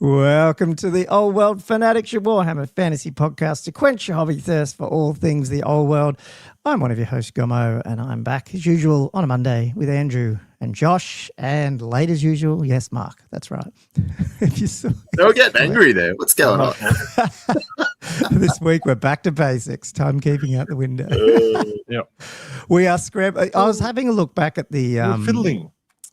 Welcome to the Old World Fanatics, your Warhammer fantasy podcast to quench your hobby thirst for all things the old world. I'm one of your hosts, Gomo, and I'm back as usual on a Monday with Andrew and Josh, and late as usual, yes, Mark, that's right. If you saw, don't get angry there. What's going on? This week we're back to basics, timekeeping out the window. Yep. We are scrambling. I was having a look back at the fiddling.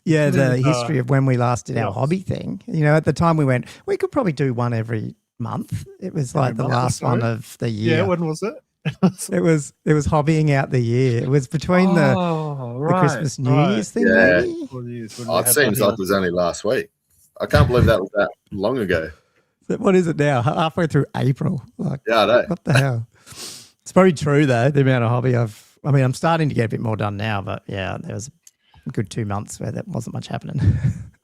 Yeah, the history of when we last did our hobby thing. You know, at the time we went, we could probably do one every month. It was like the last one of the year. Yeah, when was it? It was hobbying out the year. It was between the Christmas New Year's thing, maybe. It seems like it was only last week. I can't believe that was that long ago. What is it now? Halfway through April. Like, yeah, I know. What the hell? It's probably true though. The amount of hobby I'm starting to get a bit more done now, but yeah, there was a good 2 months where there wasn't much happening.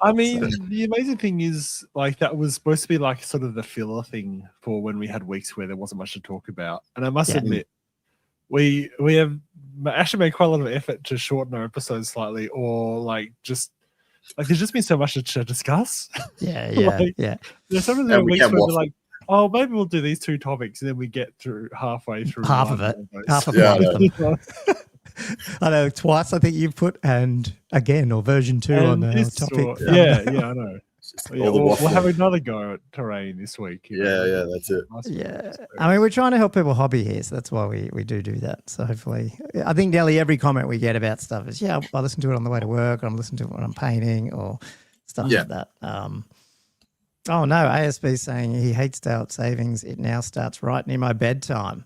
I mean, the amazing thing is, like, that was supposed to be like sort of the filler thing for when we had weeks where there wasn't much to talk about. And I must admit, we have actually made quite a lot of effort to shorten our episodes slightly, or like just like there's just been so much to discuss. Yeah. There's some of the weeks where we're like, oh, maybe we'll do these 2 topics, and then we get through halfway through half of it. Half of them. I know twice I think you've put and again or version 2 on the topic. Yeah, I know. We'll have another go at terrain this week. Yeah, that's it. Yeah. I mean, we're trying to help people hobby here, so that's why we do that. So hopefully, I think nearly every comment we get about stuff is, I listen to it on the way to work, or I'm listening to it when I'm painting or stuff like that. Oh no, ASB's saying he hates daylight savings. It now starts right near my bedtime.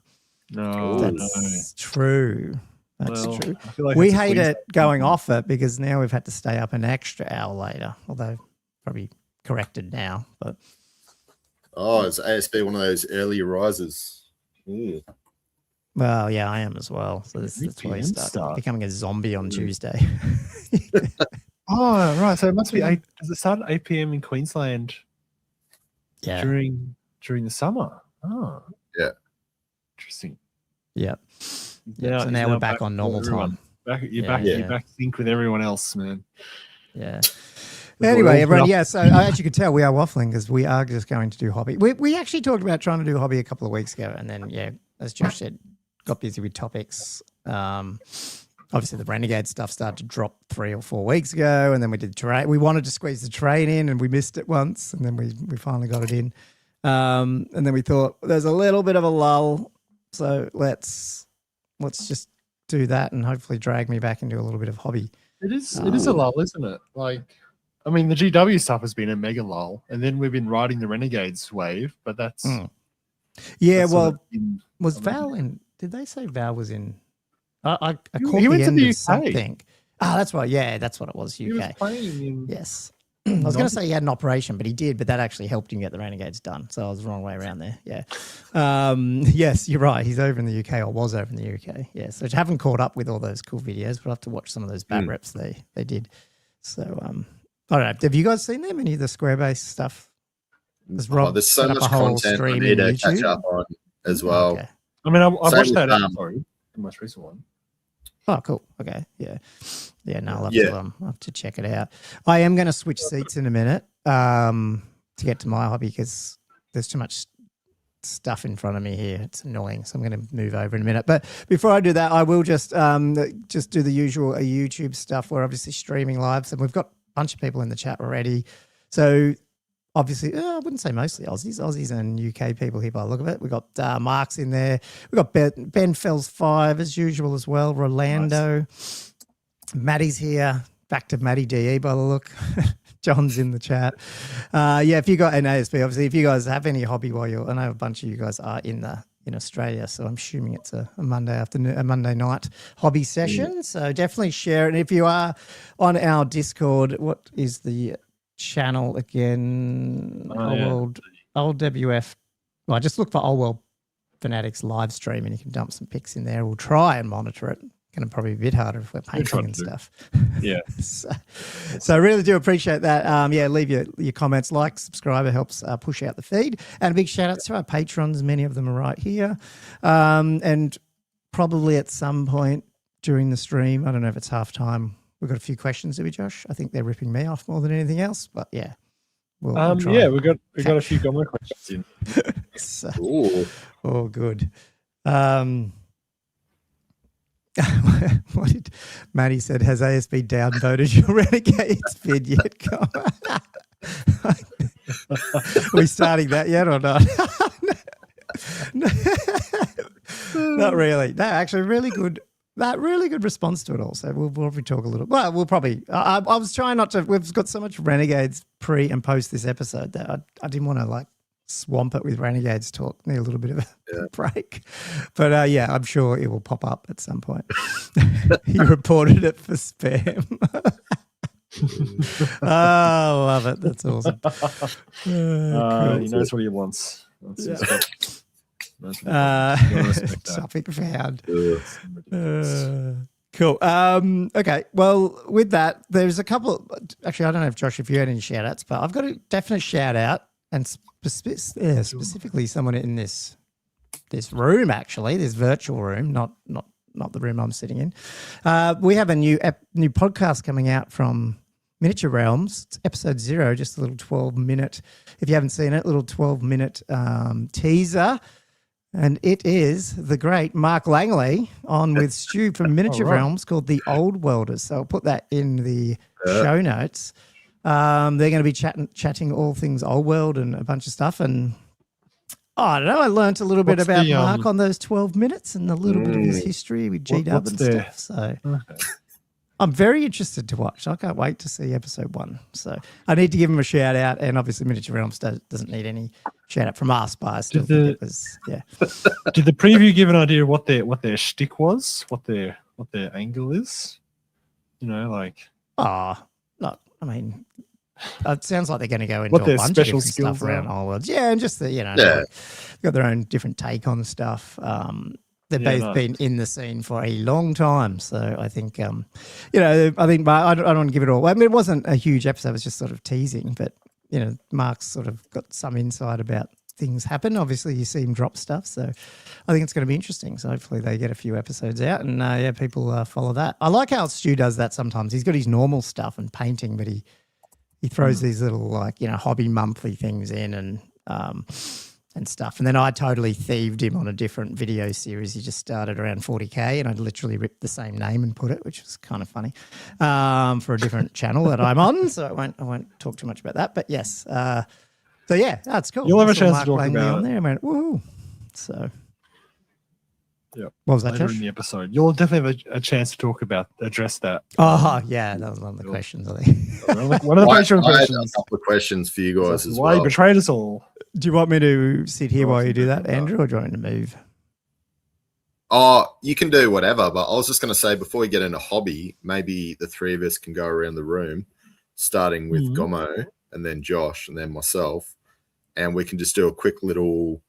No, that's true. That's true. Like we hate it going off it because now we've had to stay up an extra hour later, although probably corrected now. But is ASB one of those early risers? Well, yeah, I am as well. So that's why you start becoming a zombie on Tuesday. Oh, right. So it must be 8. Does it start at 8 p.m. in Queensland? Yeah. During the summer. Oh. Yeah. Interesting. Yeah. So now we're back on normal time. You're back sync with everyone else, man. Yeah. Anyway, everyone, so as you can tell, we are waffling because we are just going to do hobby. We actually talked about trying to do hobby a couple of weeks ago, and then, as Josh said, got busy with topics. Obviously, the Renegade stuff started to drop 3 or 4 weeks ago, and then we did terrain. We wanted to squeeze the terrain in, and we missed it once, and then we finally got it in. And then we thought there's a little bit of a lull, so let's just do that and hopefully drag me back into a little bit of hobby. It is a lull, isn't it? Like, I mean, the GW stuff has been a mega lull, and then we've been riding the Renegades wave, but that's... was Val in... Did they say Val was in... I caught he went the to the of UK. something. that's right. Yeah, that's what it was, UK. He was playing in... Yes. I was going to say he had an operation, but he did, but that actually helped him get the Renegades done. So I was the wrong way around there. Yeah. Yes, you're right. He's over in the UK, or was over in the UK. Yeah. So I haven't caught up with all those cool videos, but I have to watch some of those bat reps they did. So I don't know. Have you guys seen them? Any of the Squarebase stuff? There's so much content I need to catch up on as well. Okay. I mean, I watched that episode, the most recent one. Oh, cool. Okay. Yeah. Yeah, no, I'll have to check it out. I am going to switch seats in a minute to get to my hobby because there's too much stuff in front of me here. It's annoying. So I'm going to move over in a minute. But before I do that, I will just do the usual YouTube stuff. We're obviously streaming live. So we've got a bunch of people in the chat already. So obviously, I wouldn't say mostly Aussies and UK people here by the look of it. We've got Mark's in there. We've got Ben Fells 5 as usual as well. Rolando. Nice. Maddie's here. Back to Maddie DE by the look. John's in the chat. If you got an ASB, obviously, if you guys have any hobby I know a bunch of you guys are in Australia, so I'm assuming it's a Monday afternoon, a Monday night hobby session. So definitely share it. And if you are on our Discord, what is the channel again? Old WF. Well, just look for Old World Fanatics live stream and you can dump some pics in there. We'll try and monitor it. Going to probably be a bit harder if we're painting and stuff. Yeah. so I really do appreciate that. Leave your comments, subscribe. It helps push out the feed. And a big shout out to our patrons. Many of them are right here. And probably at some point during the stream, I don't know if it's halftime, we've got a few questions, do we, Josh? I think they're ripping me off more than anything else. But yeah, we'll try. Yeah, we got a few Gomo questions in. So, Ooh. oh, good. What did Matty said? Has ASB downvoted your Renegades vid yet? Are we starting that yet or not? Not really. No, actually, really good. That really good response to it all. So we'll probably talk a little. Well, we'll probably. I was trying not to. We've got so much Renegades pre and post this episode that I didn't want to like swamp it with Renegades talk. Need a little bit of a break. But yeah, I'm sure it will pop up at some point. He reported it for spam. Oh, love it. That's awesome. Cool. He knows what he wants. Something found. Cool. Okay. Well, with that, there's a couple. Actually, I don't know if Josh, if you had any shout outs, but I've got a definite shout out and specifically someone in this room, actually, this virtual room, not the room I'm sitting in. We have a new podcast coming out from Miniature Realms. It's episode 0, just a little 12-minute, if you haven't seen it, little 12-minute teaser. And it is the great Mark Langley on with Stu from Miniature Realms called The Old Worlders. So I'll put that in the show notes. They're going to be chatting all things old world and a bunch of stuff. And I don't know, I learnt a little bit about Mark on those 12 minutes and a little bit of his history with G-Dub and stuff. So I'm very interested to watch. I can't wait to see episode 1. So I need to give him a shout out. And obviously Miniature Realms doesn't need any shout out from us, but I still think it was, Did the preview give an idea of what their shtick was? What their angle is? You know, like. No, I mean, it sounds like they're going to go into a bunch of different stuff around Old Worlds. Yeah, and just they've got their own different take on stuff. They've both been in the scene for a long time, so I think, I don't want to give it all. I mean, it wasn't a huge episode; it was just sort of teasing. But Mark's sort of got some insight about things happen. Obviously, you see him drop stuff, so I think it's going to be interesting. So hopefully, they get a few episodes out, and people follow that. I like how Stu does that sometimes. He's got his normal stuff and painting, but he throws these little hobby monthly things in and stuff. And then I totally thieved him on a different video series. He just started around 40K and I literally ripped the same name and put it, which was kind of funny, for a different channel that I'm on. So I won't talk too much about that. But yes, that's cool. You'll have a chance to talk about on there. I went, woohoo. So yeah, what was that, later Josh? in the episode? You'll definitely have a chance to address that. Oh, yeah, that was one of the questions, I think. One of the Patreon questions. I had a couple of questions for you guys as why well. You betrayed us all. Do you want me to sit here while you do that, Andrew, or do you want me to move? Oh, you can do whatever, but I was just going to say, before we get into hobby, maybe the three of us can go around the room, starting with Gomo and then Josh and then myself, and we can just do a quick little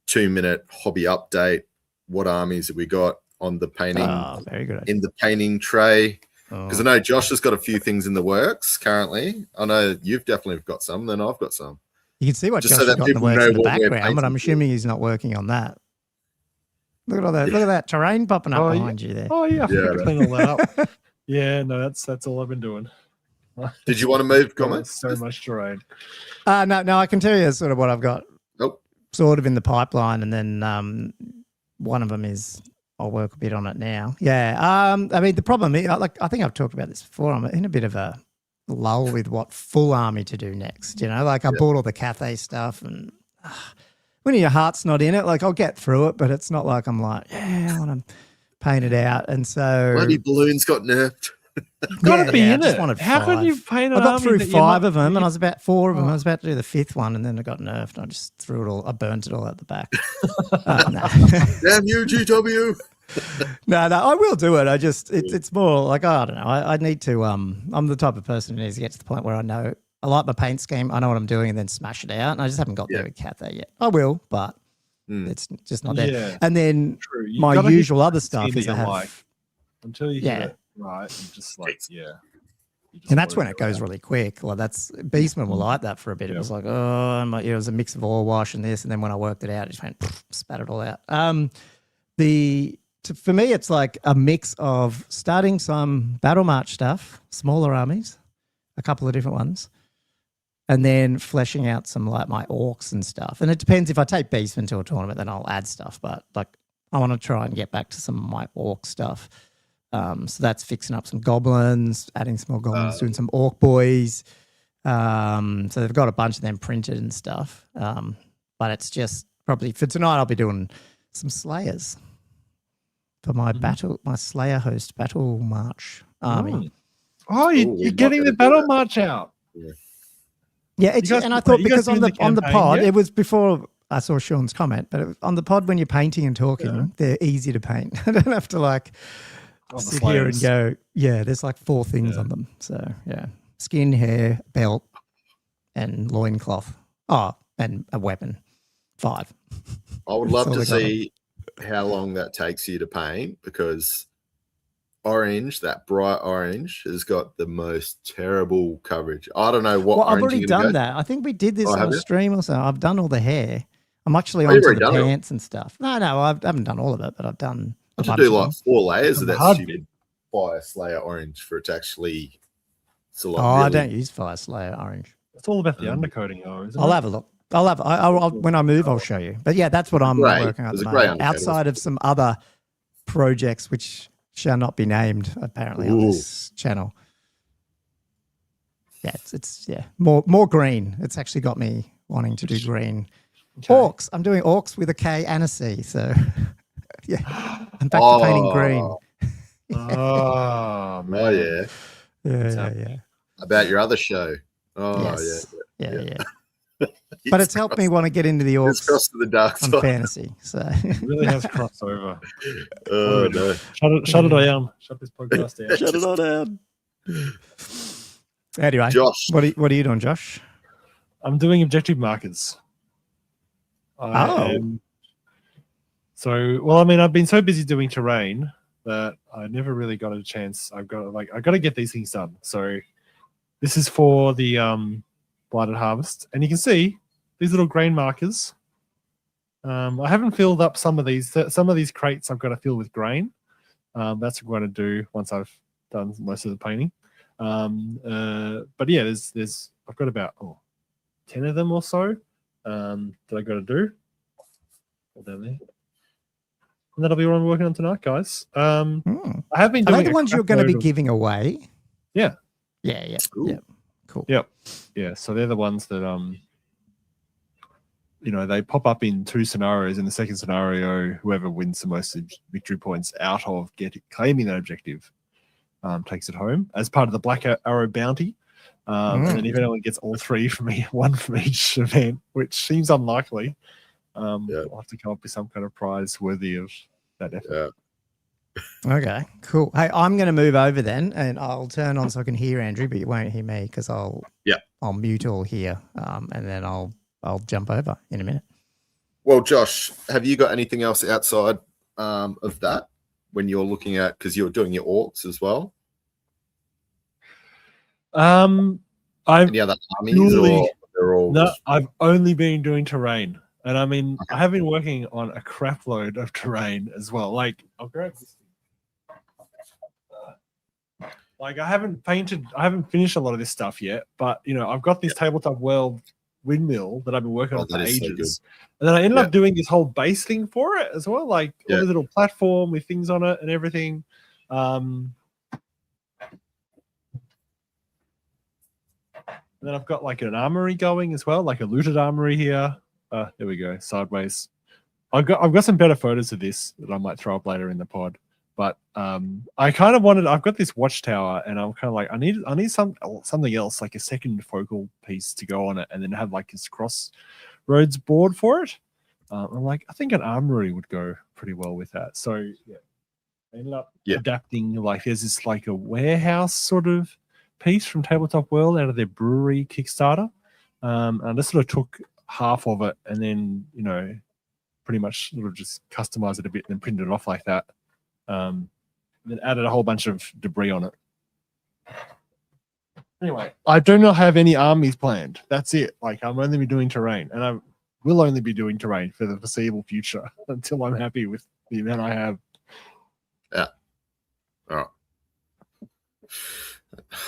2-minute hobby update. What armies have we got on the painting? Very good. In the painting tray. Because I know Josh has got a few things in the works currently. I know you've definitely got some, then I've got some. You can see what Josh has got in the works in the background, but I'm assuming he's not working on that. Look at all that! Look at that terrain popping up behind you there. Oh yeah, I forgot to clean all that up. Yeah, no, that's all I've been doing. Did you want to move, Gomo? So much terrain. No, I can tell you sort of what I've got. Nope. Sort of in the pipeline, and then one of them is I'll work a bit on it now. Yeah. I mean, the problem is, I think I've talked about this before. I'm in a bit of a lull with what full army to do next. I bought all the Cathay stuff, and when your heart's not in it, I'll get through it, but it's not like I'm like, I want to paint it out. And so bloody balloons got nerfed. Got to be in it. How can you paint it? I got through 5 of them, and I was about 4 of them. I was about to do the 5th one, and then it got nerfed. And I just threw it all. I burnt it all out the back. Damn you, GW. No, I will do it. It's more like, I don't know. I need to. I'm the type of person who needs to get to the point where I know I like my paint scheme. I know what I'm doing, and then smash it out. And I just haven't got there with Cathay yet. I will, but it's just not there. Yeah. And then my usual other stuff is I have until you get it right. And just and that's when it goes really quick. Like Beastman will like that for a bit. It was like, it was a mix of oil wash and this, and then when I worked it out, it just went spat it all out. For me, it's like a mix of starting some battle march stuff, smaller armies, a couple of different ones, and then fleshing out some like my orcs and stuff. And it depends, if I take Beastman to a tournament, then I'll add stuff. But like I want to try and get back to some of my orc stuff. So that's fixing up some goblins, adding some more goblins, doing some orc boys. So they've got a bunch of them printed and stuff. But it's just probably for tonight I'll be doing some slayers for my my Slayer host battle march army. Oh, you're getting the battle march out. Yeah, and I thought because on the pod, it was before I saw Sean's comment, but on the pod when you're painting and talking, they're easy to paint. I don't have to like sit here and go, there's like 4 things on them. So skin, hair, belt, and loincloth. Oh, and a weapon. 5. I would love to see how long that takes you to paint, because orange, that bright orange, has got the most terrible coverage. I don't know what. Well, I've already done that. I think we did this on a stream or so. I've done all the hair. I'm actually onto the pants and stuff. No, I haven't done all of it, but I've done. I should do like 4 layers of that stupid Fire Slayer orange for it to actually. I don't use Fire Slayer orange. It's all about the undercoating, though, isn't it? I'll have a look. I'll when I move, I'll show you. But yeah, that's what I'm working on at the moment. Outside of some other projects which shall not be named, apparently, on this channel. Yeah, it's more green. It's actually got me wanting to do green. Okay. Orcs. I'm doing orcs with a K and a C. So yeah, I'm back to painting green. Oh man. Yeah. About your other show. Yeah. But it's helped me want to get into the orcs. It's crossed to the dark side. On fantasy. So it really has crossed over. Oh no! Shut it down. Shut this podcast down. Shut it all down. Anyway, Josh, what are you doing, Josh? I'm doing objective markers. I've been so busy doing terrain that I never really got a chance. I got to get these things done. So this is for the Blighted Harvest, and you can see these little grain markers. I haven't filled up some of these. Some of these crates I've got to fill with grain. That's what I'm going to do once I've done most of the painting. But yeah, there's I've got about 10 of them or so that I got to do. Hold down there. And that'll be what I'm working on tonight, guys. I have been doing. Are they the ones you're going to be giving away? Yeah. Cool. Yep. Yeah. So they're the ones that they pop up in 2 scenarios. In the second scenario, whoever wins the most victory points out of claiming that objective takes it home as part of the Black Arrow bounty. And then if anyone gets all 3 from me, 1 from each event, which seems unlikely, I'll have to come up with some kind of prize worthy of that effort. Okay, cool. Hey, I'm going to move over then, and I'll turn on so I can hear Andrew, but you won't hear me because I'll mute all here, and then I'll jump over in a minute. Well, Josh, have you got anything else outside of that when you're looking at, because you're doing your orcs as well? Any other armies, or they're all? No, I've only been doing terrain. And I mean, I have been working on a crap load of terrain as well. Like, I'll grab this thing. I haven't finished a lot of this stuff yet, but I've got this Tabletop World windmill that I've been working on for ages. And then I ended up doing this whole base thing for it as well, like all the little platform with things on it and everything. And then I've got like an armory going as well, like a looted armory here. There we go, sideways. I've got some better photos of this that I might throw up later in the pod. But I kind of I've got this watchtower, and I'm kind of like, I need something else, like a second focal piece to go on it, and then have like this crossroads board for it. I'm like, I think an armory would go pretty well with that. So yeah, I ended up adapting. Like, there's this like a warehouse sort of piece from Tabletop World out of their brewery Kickstarter. And I just sort of took half of it and then, pretty much sort of just customized it a bit and then printed it off like that. And then added a whole bunch of debris on it. Anyway, I do not have any armies planned. That's it. Like, I'm only be doing terrain, and I will only be doing terrain for the foreseeable future until I'm happy with the amount I have. Yeah. All right.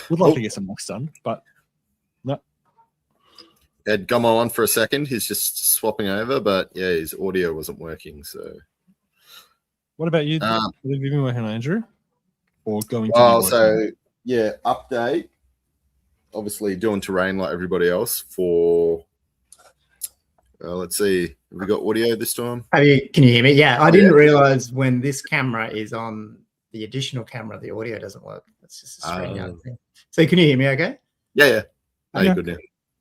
Would like to get some mocks done, but no. had Gummo on for a second. He's just swapping over, but yeah, his audio wasn't working. So, what about you? Have you been working on, Andrew? Or going to be well, working? so yeah, update. Obviously, doing terrain like everybody else. For let's see, have we got audio this time? Can you hear me? Yeah, I didn't realize when this camera is on the additional camera, the audio doesn't work. That's just a StreamYard thing. So can you hear me? Okay. Yeah. Oh, you're good now.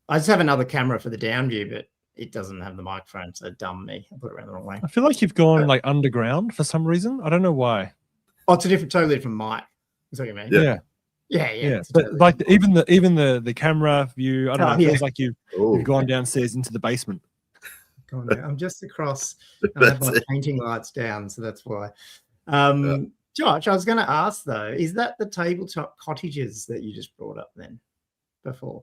I just have another camera for the down view, but it doesn't have the microphone, so dumb me. I put it around the wrong way. I feel like you've gone like underground for some reason. I don't know why. Oh, it's a totally different mic. Is what you mean? Yeah. But like even the camera view, I don't know. It feels like you've gone downstairs into the basement. I'm just across. I have my painting lights down, so that's why. Josh, I was going to ask though, is that the tabletop cottages that you just brought up then before?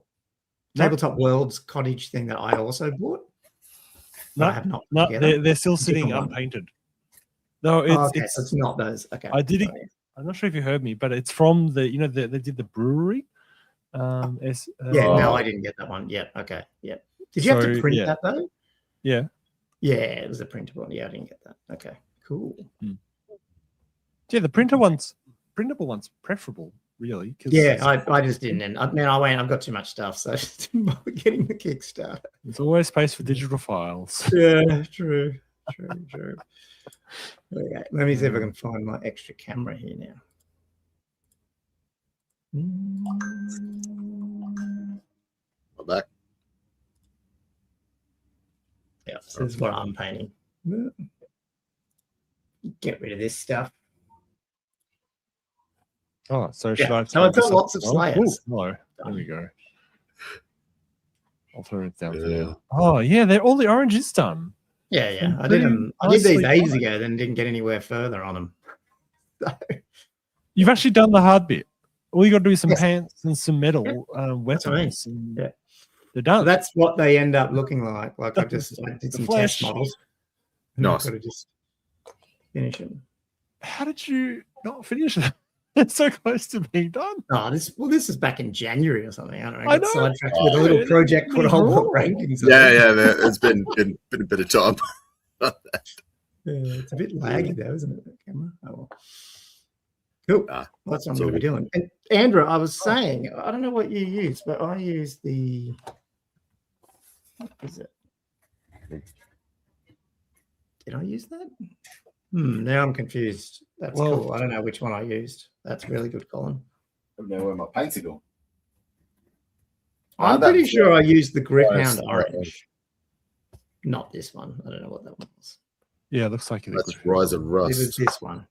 Tabletop Worlds cottage thing that I also bought? No, I have not. No, they're still sitting unpainted. No, it's not those. Okay. I did it. I'm not sure if you heard me, but it's from they did the brewery. No, I didn't get that one yet. Okay. Yeah. Did you have to print that though? Yeah. Yeah, it was a printable one. Yeah, I didn't get that. Okay, cool. Yeah, the printable one's preferable, really. Yeah, I just didn't. And I've got too much stuff, so I just didn't bother getting the Kickstarter. There's always space for digital files. Yeah, true. Okay, let me see if I can find my extra camera here now. I'm back. Yeah, so this is what I'm painting. Get rid of this stuff. Oh, so should I? So I've got lots of slayers. No, there we go. I'll throw it down for now. Oh yeah, all the orange is done. Yeah. I did these ages ago, then didn't get anywhere further on them. So. You've actually done the hard bit. All you got to do is some pants and some metal weapons. They're done. So that's what they end up looking like. Like I did some test models. Nice. Got to just finish them. How did you not finish them? It's so close to being done. Oh, this is back in January or something. I don't know. I know. Sidetracked with a little project called Whole Rankings. Yeah. It's been a bit of time. It's a bit laggy though, isn't it? That camera. Oh well. Cool. That's what I'm going to be doing. And Andrew, I was saying, I don't know what you use, but I use the. What is it? Did I use that? Now I'm confused. That's cool. I don't know which one I used. That's really good, Colin. I don't know where my paints are gone. I'm pretty sure I used the Grip Hound Orange. Not this one. I don't know what that one was. Yeah, it looks like it's Rise of Rust. It was this one.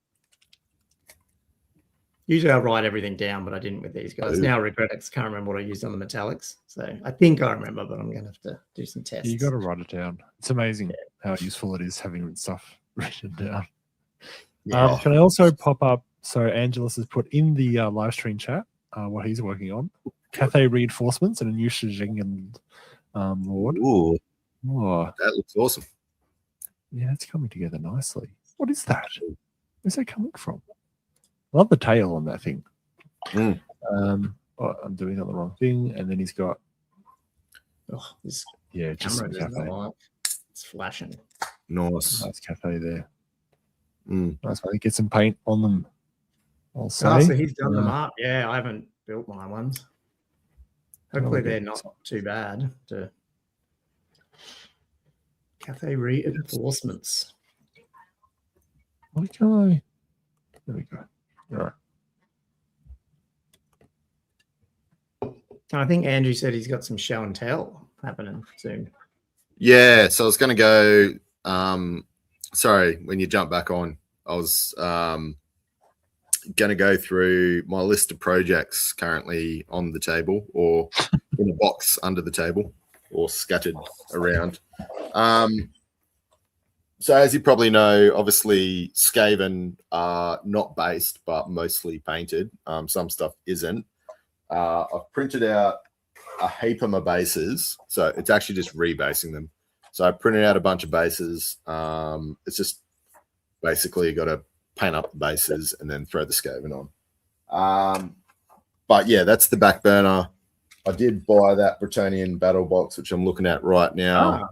Usually I write everything down, but I didn't with these guys. Now I regret it because I can't remember what I used on the metallics. So I think I remember, but I'm going to have to do some tests. You got to write it down. It's amazing how useful it is having stuff written down. Yeah. Can I also pop up? So Angelus has put in the live stream chat what he's working on. Cathay reinforcements and a new Shijing Lord. Ooh. Oh, that looks awesome. Yeah, it's coming together nicely. What is that? Where's that coming from? I love the tail on that thing. I'm doing it on the wrong thing. And then he's got this just camera it's flashing. Nice Cathay there. Nice. I think get some paint on them. I'll say. So he's done them up. Yeah, I haven't built my ones. Hopefully they're not too bad. Cathay reinforcements. Okay. There we go. All right. I think Andrew said he's got some show and tell happening soon. Yeah, so I was going to go. Sorry, when you jump back on, I was going to go through my list of projects currently on the table or in a box under the table or scattered around. So as you probably know, obviously Skaven are not based, but mostly painted. Some stuff isn't. I've printed out a heap of my bases. So it's actually just rebasing them. So I printed out a bunch of bases. It's just basically got to paint up the bases and then throw the Skaven on. But yeah, that's the back burner. I did buy that Bretonian battle box, which I'm looking at right now.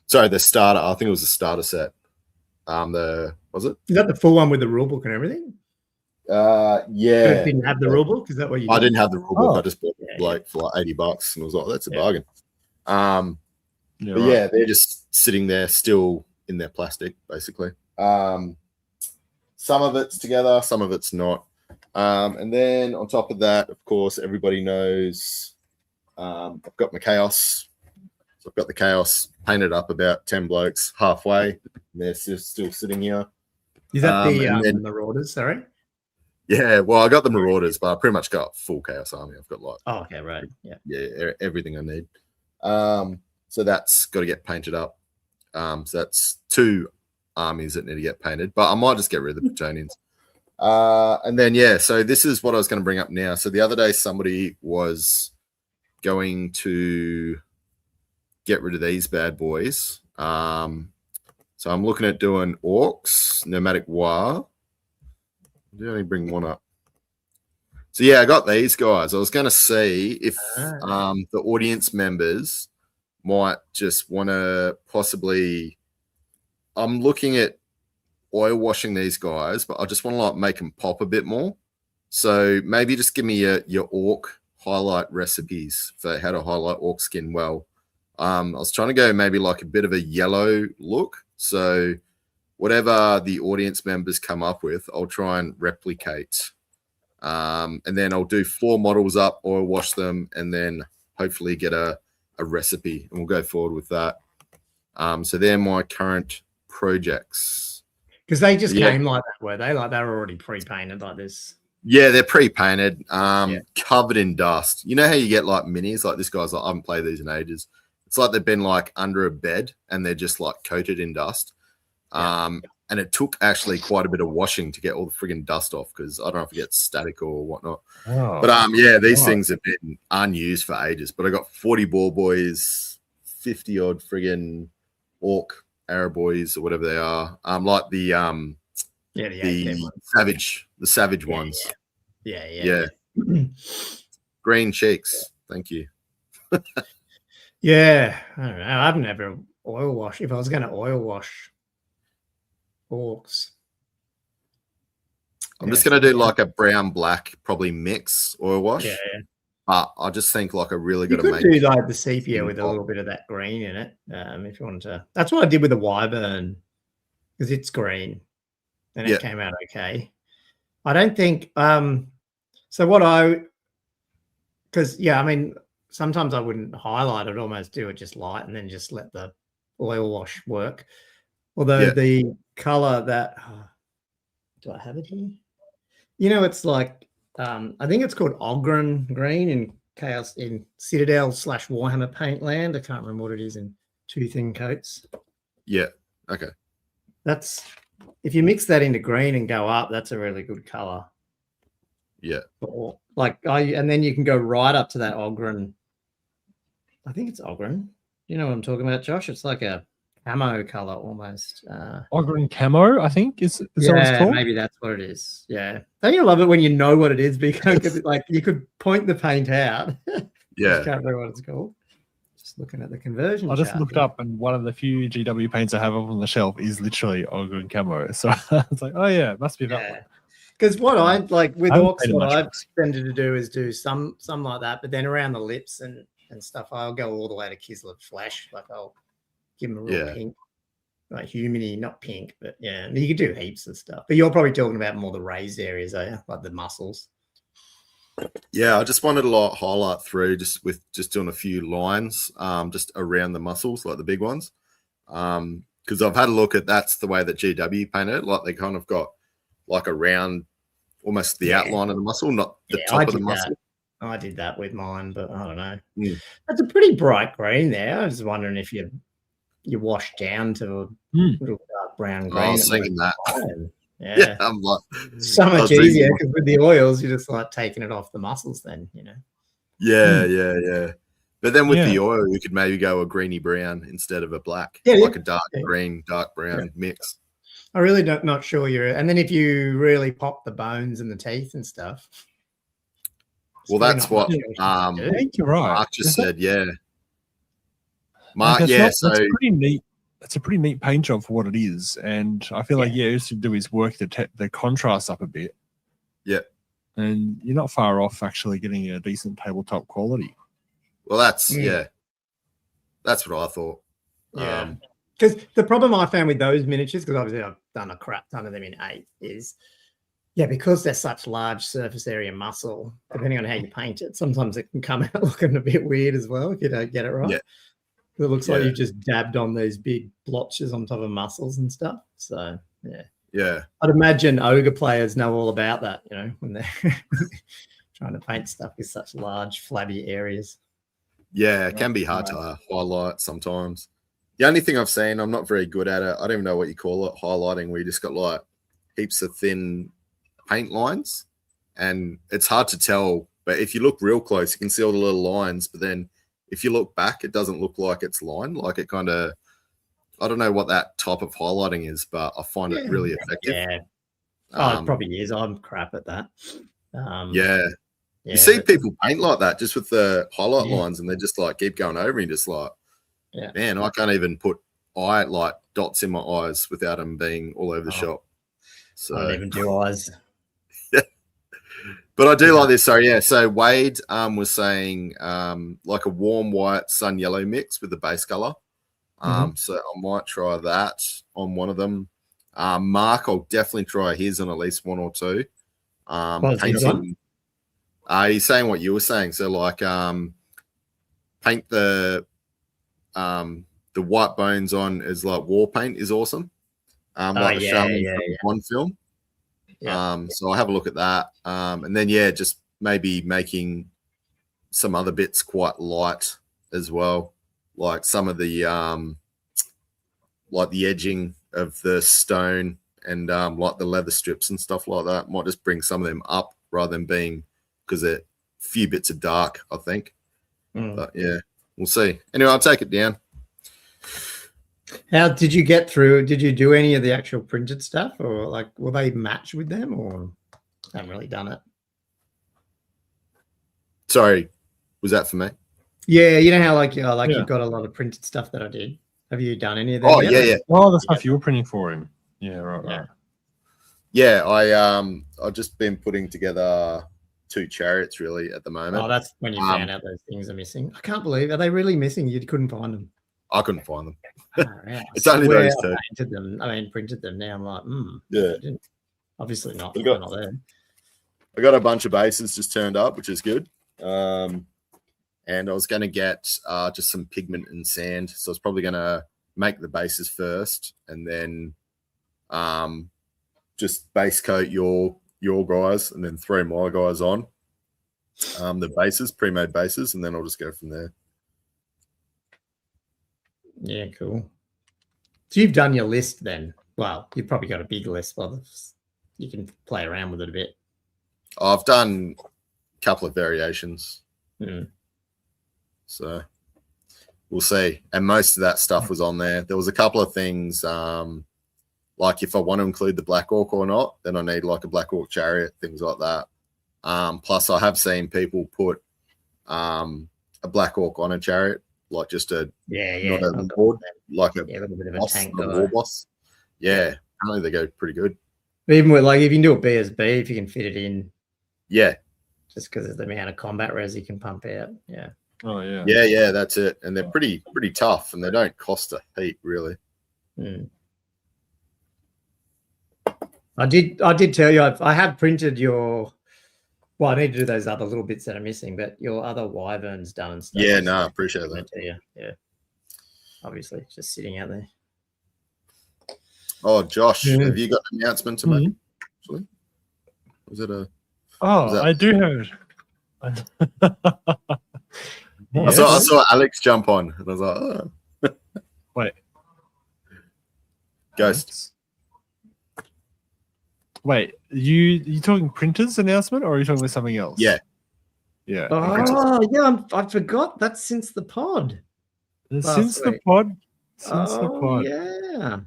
Sorry, the starter. I think it was the starter set. Was it? Is that the full one with the rule book and everything? Yeah. You didn't have the rule book? Is that what you did? I didn't have the rule book. I just bought it for like $80 and was like, that's a bargain. But yeah, they're just sitting there still in their plastic, basically. Some of it's together, some of it's not. And then on top of that, of course, everybody knows I've got my Chaos. So I've got the Chaos painted up about 10 blokes halfway. They're still sitting here. Is that the Marauders? Sorry. Yeah, well, I got the Marauders, but I pretty much got full Chaos Army. I've got like okay, right, yeah, everything I need. So that's got to get painted up. So that's 2 armies that need to get painted, but I might just get rid of the Bretonians. And then so this is what I was going to bring up now. So the other day somebody was going to get rid of these bad boys. So I'm looking at doing Orcs, Nomadic War. Did I only bring one up? So yeah, I got these guys. I was going to see if the audience members might just want to possibly. I'm looking at oil washing these guys, but I just want to like make them pop a bit more. So maybe just give me your orc highlight recipes for how to highlight orc skin well. I was trying to go maybe like a bit of a yellow look. So whatever the audience members come up with, I'll try and replicate. And then I'll do 4 models up, oil wash them, and then hopefully get a recipe, and we'll go forward with that. So they're my current projects. Because they just came like that, were they? Like they were already pre-painted like this. Yeah, they're pre-painted, covered in dust. You know how you get like minis? Like this guy's like, I haven't played these in ages. It's like they've been like under a bed and they're just like coated in dust. And it took actually quite a bit of washing to get all the friggin' dust off because I don't know if it gets static or whatnot. But these things have been unused for ages. But I got 40 ball boys, 50 odd friggin' orc arrow boys or whatever they are. Like the savage ones. Yeah. Green cheeks. Thank you. Yeah, I don't know. I've never oil washed. If I was going to oil wash orcs, I'm just going to do like a brown black, probably mix oil wash. Yeah. But I just think like a really good. You could do like the sepia with a little bit of that green in it, if you wanted to. That's what I did with the Wyvern because it's green, and it came out okay. I don't think. So what I mean. Sometimes I wouldn't highlight it, almost do it just light and then just let the oil wash work. Although the color that, do I have it here? You know, it's like, I think it's called Ogren green in Chaos in Citadel / Warhammer Paintland. I can't remember what it is in 2 thin coats. Yeah. Okay. That's, if you mix that into green and go up, that's a really good color. Yeah. And then you can go right up to that Ogren. I think it's Ogren. You know what I'm talking about, Josh? It's like a camo color almost. Ogren camo, I think. Is that what it's called? Maybe that's what it is. Yeah. Don't you love it when you know what it is? Because like you could point the paint out. Yeah. I can't remember what it's called. Just looking at the conversion. I just looked up, and one of the few GW paints I have up on the shelf is literally Ogren camo. So it's like, oh yeah, it must be that one. Because what I like with orcs, what I've tended to do is do some like that, but then around the lips and stuff, I'll go all the way to Kislev Flash. Like I'll give them a real pink, like humany, not pink, but you could do heaps of stuff. But you're probably talking about more the raised areas, are you? Like the muscles. Yeah, I just wanted to highlight through just doing a few lines, just around the muscles, like the big ones. Because I've had a look at that's the way that GW painted it. Like they kind of got like around almost the outline of the muscle, not the top of the muscle. I did that with mine, but I don't know. That's a pretty bright green there. I was wondering if you wash down to a little dark brown green. I was thinking that. Yeah, I'm like, so much easier because with the oils, you're just like taking it off the muscles. Then Yeah. But then with the oil, you could maybe go a greeny brown instead of a black, like a dark green, dark brown mix. I really not sure and then if you really pop the bones and the teeth and stuff. Well, that's what I think you're right. Mark just said. Yeah, Mark. Mark. That's pretty neat. That's a pretty neat paint job for what it is, and I feel like he should do his work the contrast up a bit. Yeah, and you're not far off actually getting a decent tabletop quality. Well, that's that's what I thought. Yeah, because the problem I found with those miniatures, because obviously I've done a crap ton of them in 8, is because they're such large surface area muscle. Depending on how you paint it, sometimes it can come out looking a bit weird as well if you don't get it right. Yeah. It looks like you've just dabbed on these big blotches on top of muscles and stuff. So yeah. I'd imagine ogre players know all about that, when they're trying to paint stuff with such large, flabby areas. Yeah, it can be hard to highlight sometimes. The only thing I've seen, I'm not very good at it. I don't even know what you call it, highlighting, where you just got like heaps of thin paint lines, and it's hard to tell. But if you look real close, you can see all the little lines. But then if you look back, it doesn't look like it's lined. Like it kind of, I don't know what that type of highlighting is, but I find it really effective. Yeah. It probably is. I'm crap at that. You see people paint like that just with the highlight lines, and they just like keep going over and just like, man, I can't even put like dots in my eyes without them being all over the shop. So I don't even do eyes. But I do like this. So Wade was saying like a warm white sun yellow mix with the base color. So I might try that on one of them. Mark, I'll definitely try his on at least one or two. Painting. He's saying what you were saying. So like paint the white bones on as like war paint is awesome. Like the Shaman one film. So I'll have a look at that. And then just maybe making some other bits quite light as well. Like some of the like the edging of the stone and like the leather strips and stuff like that. Might just bring some of them up rather than being, because a few bits of dark, I think. But we'll see. Anyway, I'll take it down. How did you get through? Did you do any of the actual printed stuff, or like will they match with them, or haven't really done it? Sorry, was that for me? Yeah, you know how you've got a lot of printed stuff that I did. Have you done any of that? Oh yet? Oh, the stuff you were printing for him. Yeah, right. Yeah, I've just been putting together 2 chariots really at the moment. Oh, that's when you found out those things are missing. I can't believe. Are they really missing? You couldn't find them. I couldn't find them. It's only those 2. Printed them. Now I'm like, obviously not. They're not there. I got a bunch of bases just turned up, which is good. And I was going to get just some pigment and sand. So I was probably going to make the bases first, and then just base coat your guys, and then throw my guys on the bases, pre-made bases, and then I'll just go from there. Yeah, cool. So you've done your list then. Well, you've probably got a big list, but you can play around with it a bit. I've done a couple of variations. So we'll see. And most of that stuff was on there. There was a couple of things, like if I want to include the Black Orc or not, then I need like a Black Orc chariot, things like that. Plus I have seen people put a Black Orc on a chariot, like just not a board, like a little bit of a tank war boss. Yeah, apparently they go pretty good. Even with if you can do a BSB, if you can fit it in. Yeah. Just because of the amount of combat res you can pump out. Yeah. Oh yeah. Yeah, that's it. And they're pretty tough, and they don't cost a heap really. I did tell you I have printed your. Well, I need to do those other little bits that are missing, but your other wyverns done and stuff. Yeah, no, I appreciate that. Yeah. Obviously, just sitting out there. Oh, Josh, have you got an announcement to make? Actually, was it a? Oh, I do have. I saw Alex jump on, and I was like, oh. Wait, Ghost. Wait, you talking printers announcement, or are you talking about something else? Yeah. Oh, yeah, I forgot. That's since the pod. Since the pod. Yeah.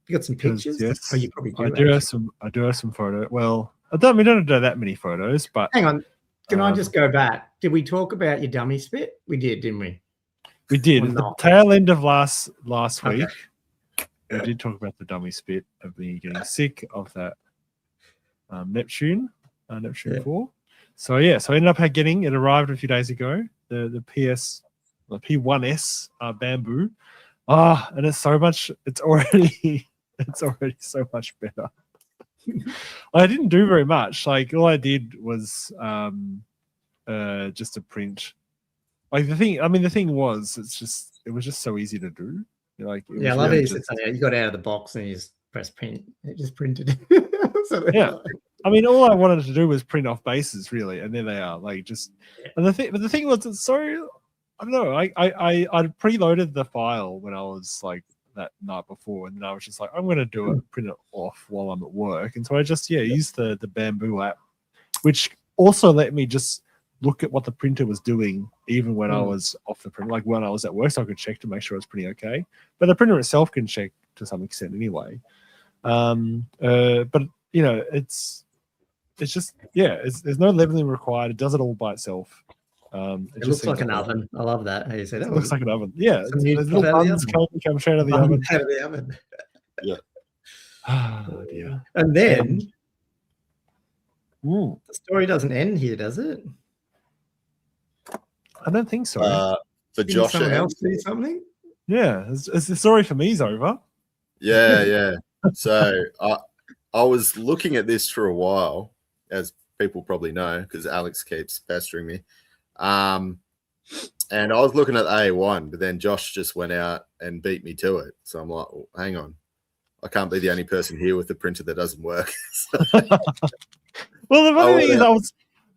You got some pictures? Yes. Oh, you probably do. I do have some photos. Well, we don't do that many photos, but hang on. Can I just go back? Did we talk about your dummy spit? We did, didn't we? We did. At the tail end of last week, we did talk about the dummy spit of me getting sick of that Neptune 4. So I ended up getting it. Arrived a few days ago. The P1S bamboo. And it's so much. It's already so much better. I didn't do very much. Like all I did was just a print. Like the thing was, it was just so easy to do. Like I love it. You got out of the box and you just press print. It just printed. I mean, all I wanted to do was print off bases, really, and there they are. Like just, and the thing was, it's so I don't know. I preloaded the file when I was like that night before, and then I was just like, I'm going to do it, print it off while I'm at work, and so I just used the Bamboo app, which also let me just look at what the printer was doing even when I was off the printer, like when I was at work, so I could check to make sure it's pretty okay. But the printer itself can check to some extent anyway. But you know, it's just there's no leveling required. It does it all by itself. It looks like an oven. I love that. How you say that? It looks like an oven. Yeah, there's little buns come straight out of the oven. Out of the oven. Yeah. Oh dear. And then the story doesn't end here, does it? I don't think so. For Josh, someone else do something. Yeah, the story for me is over. Yeah. So I was looking at this for a while, as people probably know, because Alex keeps pestering me. And I was looking at A1, but then Josh just went out and beat me to it. So I'm like, well, hang on. I can't be the only person here with the printer that doesn't work. Well, the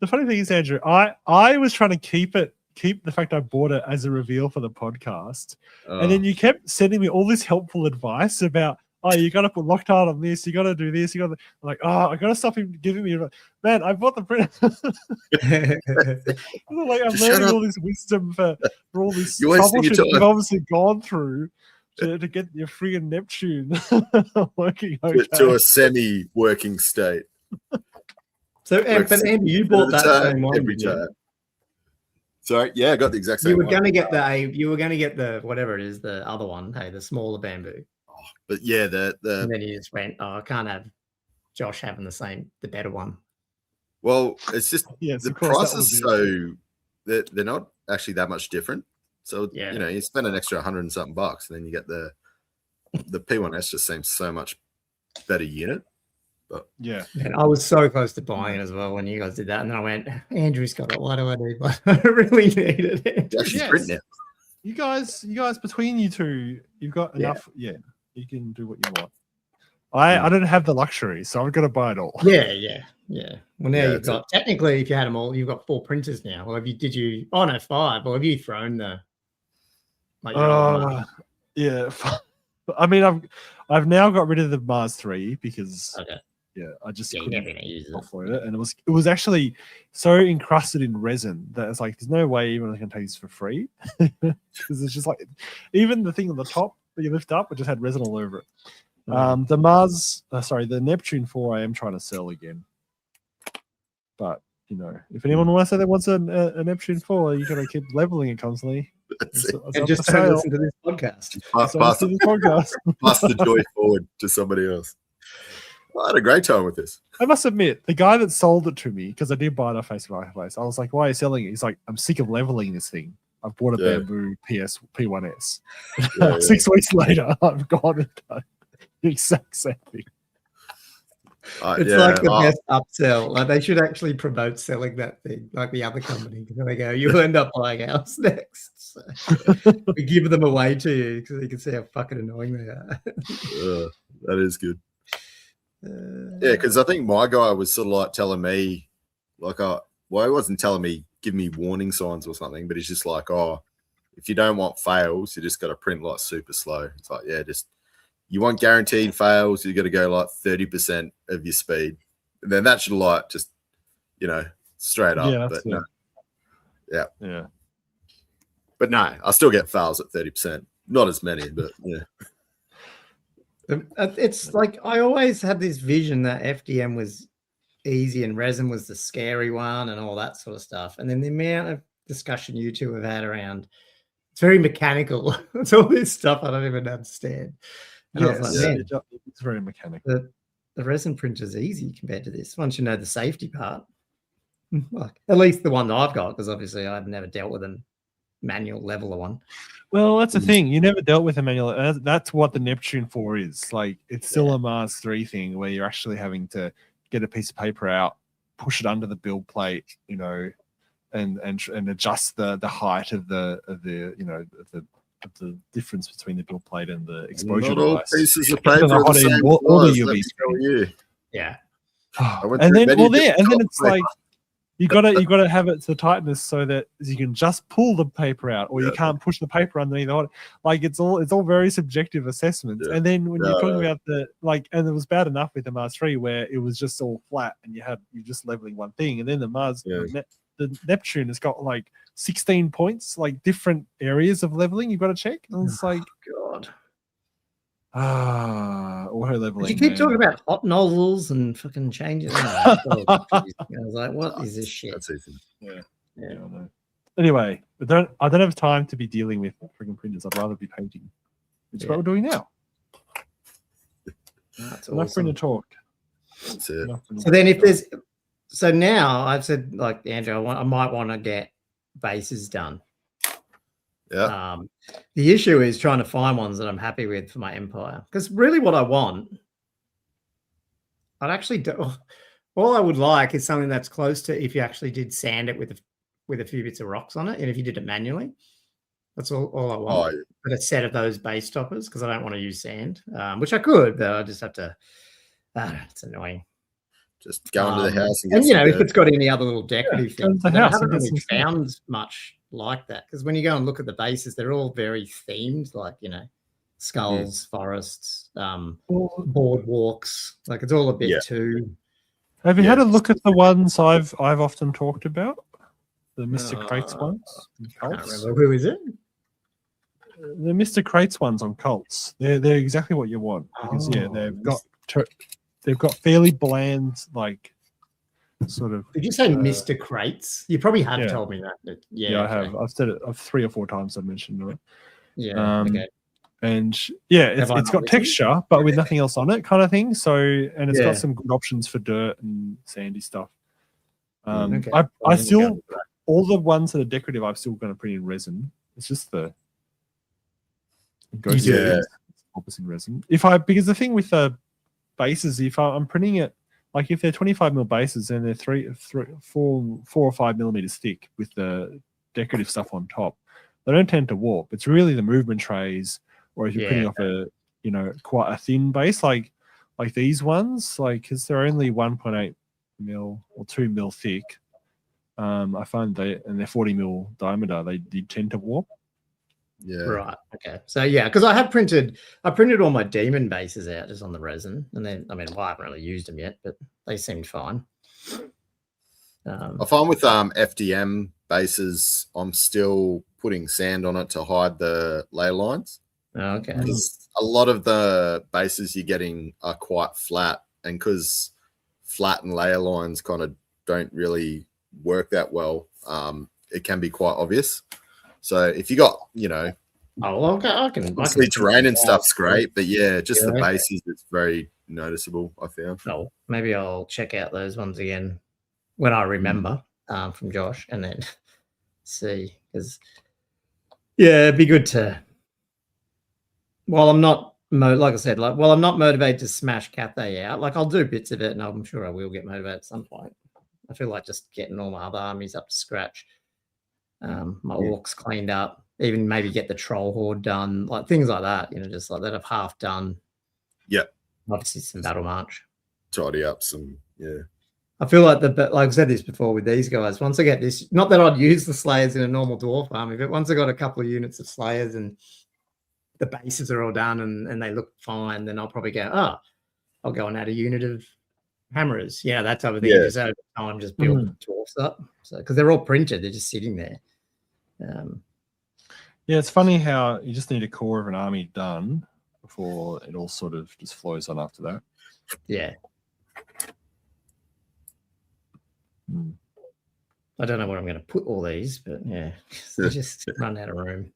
funny thing is, Andrew, I was trying to keep the fact I bought it as a reveal for the podcast. And then you kept sending me all this helpful advice about, you got to put Loctite on this, you got to do this, I'm like, I got to stop him giving me, man, I bought the printer. Like, I'm learning all this wisdom for all this troubleshooting you've obviously gone through to get your friggin' Neptune working okay. To a semi-working state. So, but Andy, you bought that same one every time. Sorry, yeah, I got the exact same. You were going to get the whatever it is, the other one, the smaller bamboo. But yeah, and then you just went, I can't have Josh having the better one. Well, it's just the prices, so they're not actually that much different. So you know, you spend an extra $100 and something bucks, and then you get the P1S just seems so much better unit. But and I was so close to buying it as well when you guys did that, and then I went, Andrew's got it. Why do I need one? I really needed it. Actually, print now. You guys, between you two, you've got enough. Yeah, you can do what you want. I don't have the luxury, so I've got to buy it all. Yeah. Well, now you've got technically, if you had them all, you've got 4 printers now. Well, did you? Oh no, 5. Or have you thrown the? Yeah. I mean, I've now got rid of the Mars 3 because I just couldn't offload it, and it was actually so encrusted in resin that it's like there's no way even I can take this for free because it's just like even the thing on the top that you lift up, it just had resin all over it. The Neptune 4 I am trying to sell again, but you know, if anyone wants to say that wants a Neptune 4, you got to keep leveling it constantly. And just don't listen to this podcast. Pass the joy forward to somebody else. I had a great time with this. I must admit, the guy that sold it to me, because I did buy it off face-to-face, I was like, why are you selling it? He's like, I'm sick of leveling this thing. I've bought a Bamboo P1S. 6 weeks later, I've gone and done the exact same thing. It's like the best upsell. Like they should actually promote selling that thing, like the other company. Because they go, you'll end up buying ours next. So we give them away to you because you can see how fucking annoying they are. That is good. Because I think my guy was sort of like telling me, like, he wasn't telling me, give me warning signs or something, but he's just like, if you don't want fails, you just got to print like super slow. It's like, you want guaranteed fails, you got to go like 30% of your speed. And then that should like just, straight up. Yeah, but no. Yeah. But no, I still get fails at 30%. Not as many, but yeah. It's like I always had this vision that FDM was easy and resin was the scary one and all that sort of stuff. And then the amount of discussion you two have had around, it's very mechanical. It's all this stuff I don't even understand. And I was like, man, it's very mechanical. The resin printer is easy compared to this. Once you know the safety part, like at least the one that I've got, because obviously I've never dealt with a manual leveler one. Well, that's the thing. You never dealt with a manual. That's what the Neptune 4 is. Like, it's still a Mars 3 thing where you're actually having to get a piece of paper out, push it under the build plate, you know, and adjust the height of the difference between the build plate and the exposure Not all device. pieces of paper are the same size, let me tell you. Yeah. And then it's like you gotta have it to tightness so that you can just pull the paper out, or you can't push the paper underneath it. Like it's all very subjective assessments. And then when you're talking about and it was bad enough with the Mars 3 where it was just all flat and you're just leveling one thing, and then the Mars the Neptune has got like 16 points, like different areas of leveling you've got to check. And it's like, God. Auto leveling. You keep talking about hot nozzles and fucking changes. I was like, what is this shit? That's easy. Yeah. I know. Anyway, I don't have time to be dealing with freaking printers. I'd rather be painting, which is what we're doing now. That's enough awesome. printer talk. That's it. So then if there's, so now I've said, like, Andrew, I might want to get bases done. Yeah. The issue is trying to find ones that I'm happy with for my Empire. Because really what I want, I'd actually do, all I would like is something that's close to if you actually did sand it with a few bits of rocks on it, and if you did it manually. That's all I want. But a set of those base toppers, because I don't want to use sand, which I could, but I just have to, it's annoying. Just go into the house and get and, you know, if it's got any other little decorative things. I haven't really found much like that, because when you go and look at the bases, they're all very themed, like, you know, skulls, forests, boardwalks. Like, it's all a bit too. Have you had a look at the ones I've often talked about? The Mr. Crates ones? I can't remember. Who is it? The Mr. Crates ones on Cults. They're exactly what you want. Because they've got fairly bland, like, sort of. Did you say Mr. Crates? You probably have told me that. But I have. I've said it 3 or 4 times. I've mentioned it. Yeah. Okay. And it's got texture, but with nothing else on it, kind of thing. So, and it's got some good options for dirt and sandy stuff. I still, all the ones that are decorative, I'm still going to print in resin. It's just the opposite in resin. Because the thing with the bases, if I'm printing it, like if they're 25mm bases and they're 4 or 5 millimeters thick with the decorative stuff on top, they don't tend to warp. It's really the movement trays, or if you're printing off a, you know, quite a thin base, like these ones, like, because they're only 1.8 mil or 2 mil thick. I find they're 40mm diameter, they tend to warp. Yeah. Right. Okay. So because I printed all my demon bases out just on the resin, and then I haven't really used them yet, but they seemed fine. I find with FDM bases, I'm still putting sand on it to hide the ley lines. Okay. Because a lot of the bases you're getting are quite flat, and because flat and layer lines kind of don't really work that well, it can be quite obvious. So if you got, you know, I can terrain and stuff's great, but just the bases, it's very noticeable, I found. Oh, maybe I'll check out those ones again when I remember from Josh, and then see, because it'd be good to. While I'm not like I said, while I'm not motivated to smash Cathay out, like, I'll do bits of it, and I'm sure I will get motivated at some point. I feel like just getting all my other armies up to scratch, my orcs cleaned up, even maybe get the troll horde done, like things like that, you know, just like that I've half done. Yeah. Obviously some battle march. Tidy up some, I feel like like I've said this before with these guys, once I get this, not that I'd use the Slayers in a normal dwarf army, but once I got a couple of units of Slayers and the bases are all done and they look fine, then I'll probably go, I'll go and add a unit of Hammerers. Yeah, that type of thing. Just over time, just build the dwarfs up. So, because they're all printed, they're just sitting there. It's funny how you just need a core of an army done before it all sort of just flows on after that. Yeah. I don't know where I'm going to put all these, but yeah, I just run out of room.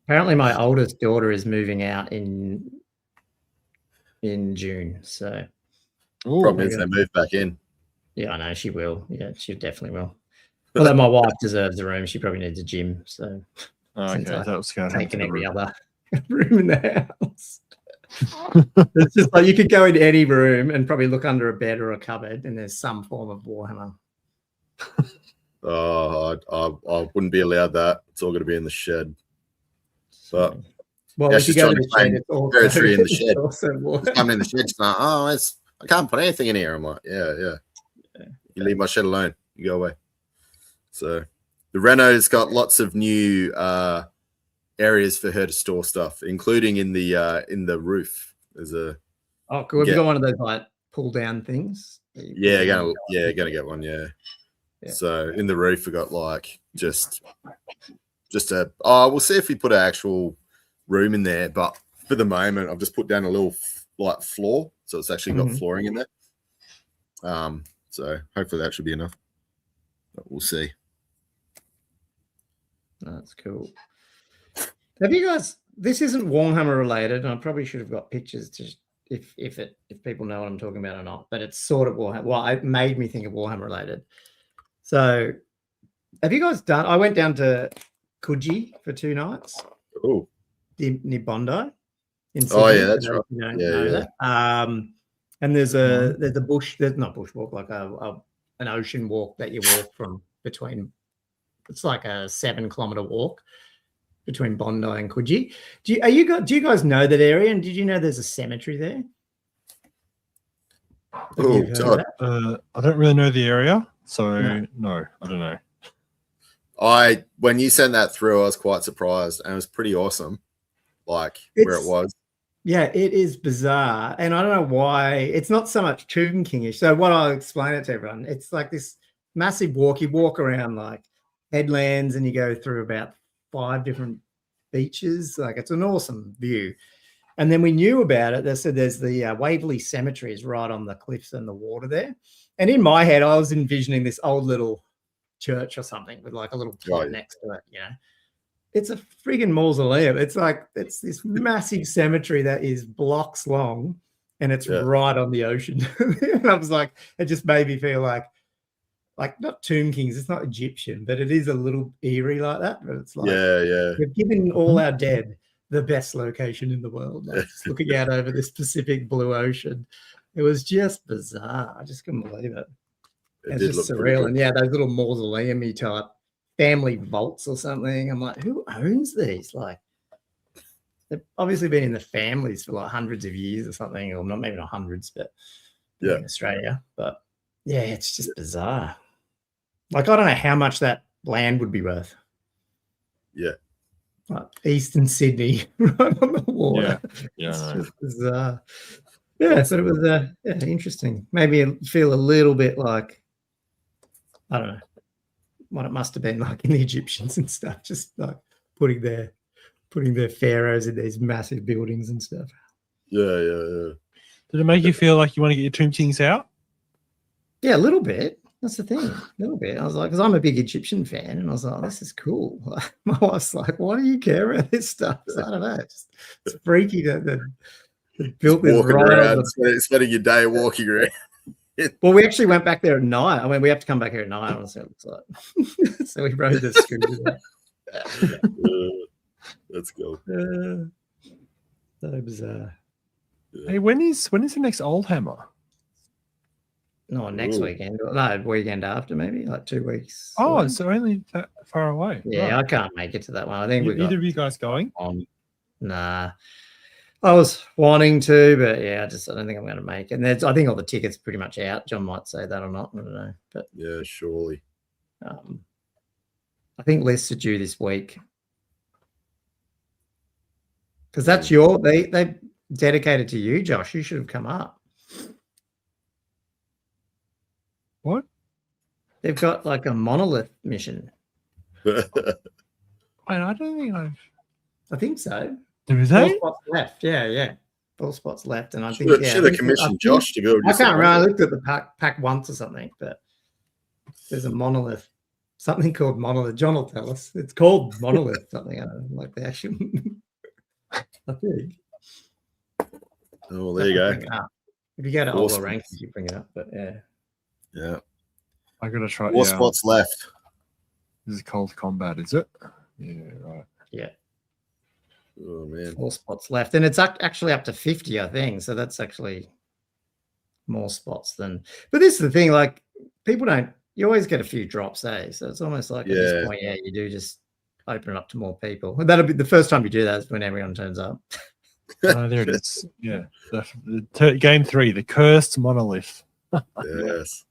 Apparently, my oldest daughter is moving out in June, so Problem is they move back in. Yeah, I know she will. Yeah, she definitely will. Although my wife deserves a room, she probably needs a gym. So, okay, that was going to taking every other room in the house. It's just like you could go into any room and probably look under a bed or a cupboard, and there's some form of Warhammer. Oh, I wouldn't be allowed that. It's all going to be in the shed. But well, if you go to the shed, it's all territory in the shed. Come in the shed. It's like, I can't put anything in here. I'm like, yeah. You leave my shed alone. You go away. So the Reno's got lots of new areas for her to store stuff, including in the roof. There's a cool. Have you got one of those like pull down things? Gonna get one. Yeah. So in the roof we got like just we'll see if we put an actual room in there, but for the moment I've just put down a little like floor, so it's actually got flooring in there. So hopefully that should be enough, but we'll see. That's cool. Have you guys? This isn't Warhammer related, and I probably should have got pictures to if people know what I'm talking about or not. But it's sort of Warhammer. Well, it made me think of Warhammer related. So, have you guys done? I went down to Coogee for 2 nights. Oh, near Bondi. In Sydney. Oh yeah, that's right. You don't know that. And there's a bush. There's not bushwalk, like an ocean walk that you walk from between. It's like a 7-kilometer walk between Bondi and Coogee. Do you guys know that area? And did you know there's a cemetery there? Oh, God. I don't really know the area, so no, I don't know. When you sent that through, I was quite surprised, and it was pretty awesome. Like where it was. Yeah, it is bizarre, and I don't know why. It's not so much Tomb King-ish. So what I'll explain it to everyone, it's like this massive walk. You walk around like headlands, and you go through about 5 different beaches. Like it's an awesome view. And then we knew about it. They said there's the Waverley Cemetery is right on the cliffs and the water there. And in my head, I was envisioning this old little church or something with like a little plot next to it, you know. It's a friggin' mausoleum. It's this massive cemetery that is blocks long, and it's right on the ocean. And I was like, it just made me feel like not Tomb Kings. It's not Egyptian, but it is a little eerie like that. But it's like, we've given all our dead the best location in the world. Like, just looking out over this Pacific blue ocean, it was just bizarre. I just couldn't believe it. It's just surreal. And those little mausoleum-y type family vaults or something. I'm like, who owns these? Like, they've obviously been in the families for like hundreds of years or something, or maybe not hundreds, but in Australia. But yeah, it's just bizarre. Like, I don't know how much that land would be worth. Yeah. Like Eastern Sydney, right on the water. Yeah. It's just bizarre. Yeah, so it was interesting. Made me feel a little bit like, I don't know, what it must have been like in the Egyptians and stuff, just like putting their pharaohs in these massive buildings and stuff. Yeah. Did it make you feel like you want to get your Tomb Kings out? Yeah, a little bit. That's the thing. A little bit. I was like, because I'm a big Egyptian fan, and I was like, this is cool. Like, my wife's like, why do you care about this stuff? So I don't know. It's freaky that built this walking around, spending your day walking around. Well, we actually went back there at night. I mean, we have to come back here at night. Honestly, it looks like. So we rode the scooter. Let's go. So bizarre. Hey, when is the next Old Hammer? No, next weekend. No, weekend after, maybe like 2 weeks. Oh, so only that far away. Yeah, right. I can't make it to that one. I think either of you guys going? Nah. I was wanting to, but I don't think I'm going to make it. And I think all the tickets are pretty much out. John might say that or not. I don't know. But yeah, surely. I think lists are due this week. Because that's they dedicated to you, Josh. You should have come up. What? They've got like a monolith mission. I don't think I think so. Is that 4 spots left? Yeah. 4 spots left, and I think should have commissioned Josh to go. I can't remember. I looked at the pack once or something, but There's a monolith, something called monolith. John will tell us. It's called monolith something. I don't know, like the actual. I think. Oh, well, there you go. If you go to Awesome. Ola Rankings, you bring it up. But Yeah. I gotta try. Four spots left. This is Cold Combat, is it? Yeah, right. Yeah. Oh man. 4 spots left, and it's actually up to 50, I think. So that's actually more spots than. But this is the thing, like people don't. You always get a few drops, eh? So it's almost like at this point, you do just open it up to more people. And that'll be the first time you do that is when everyone turns up. Oh, there it is. Yeah, game 3, the cursed monolith. Yes.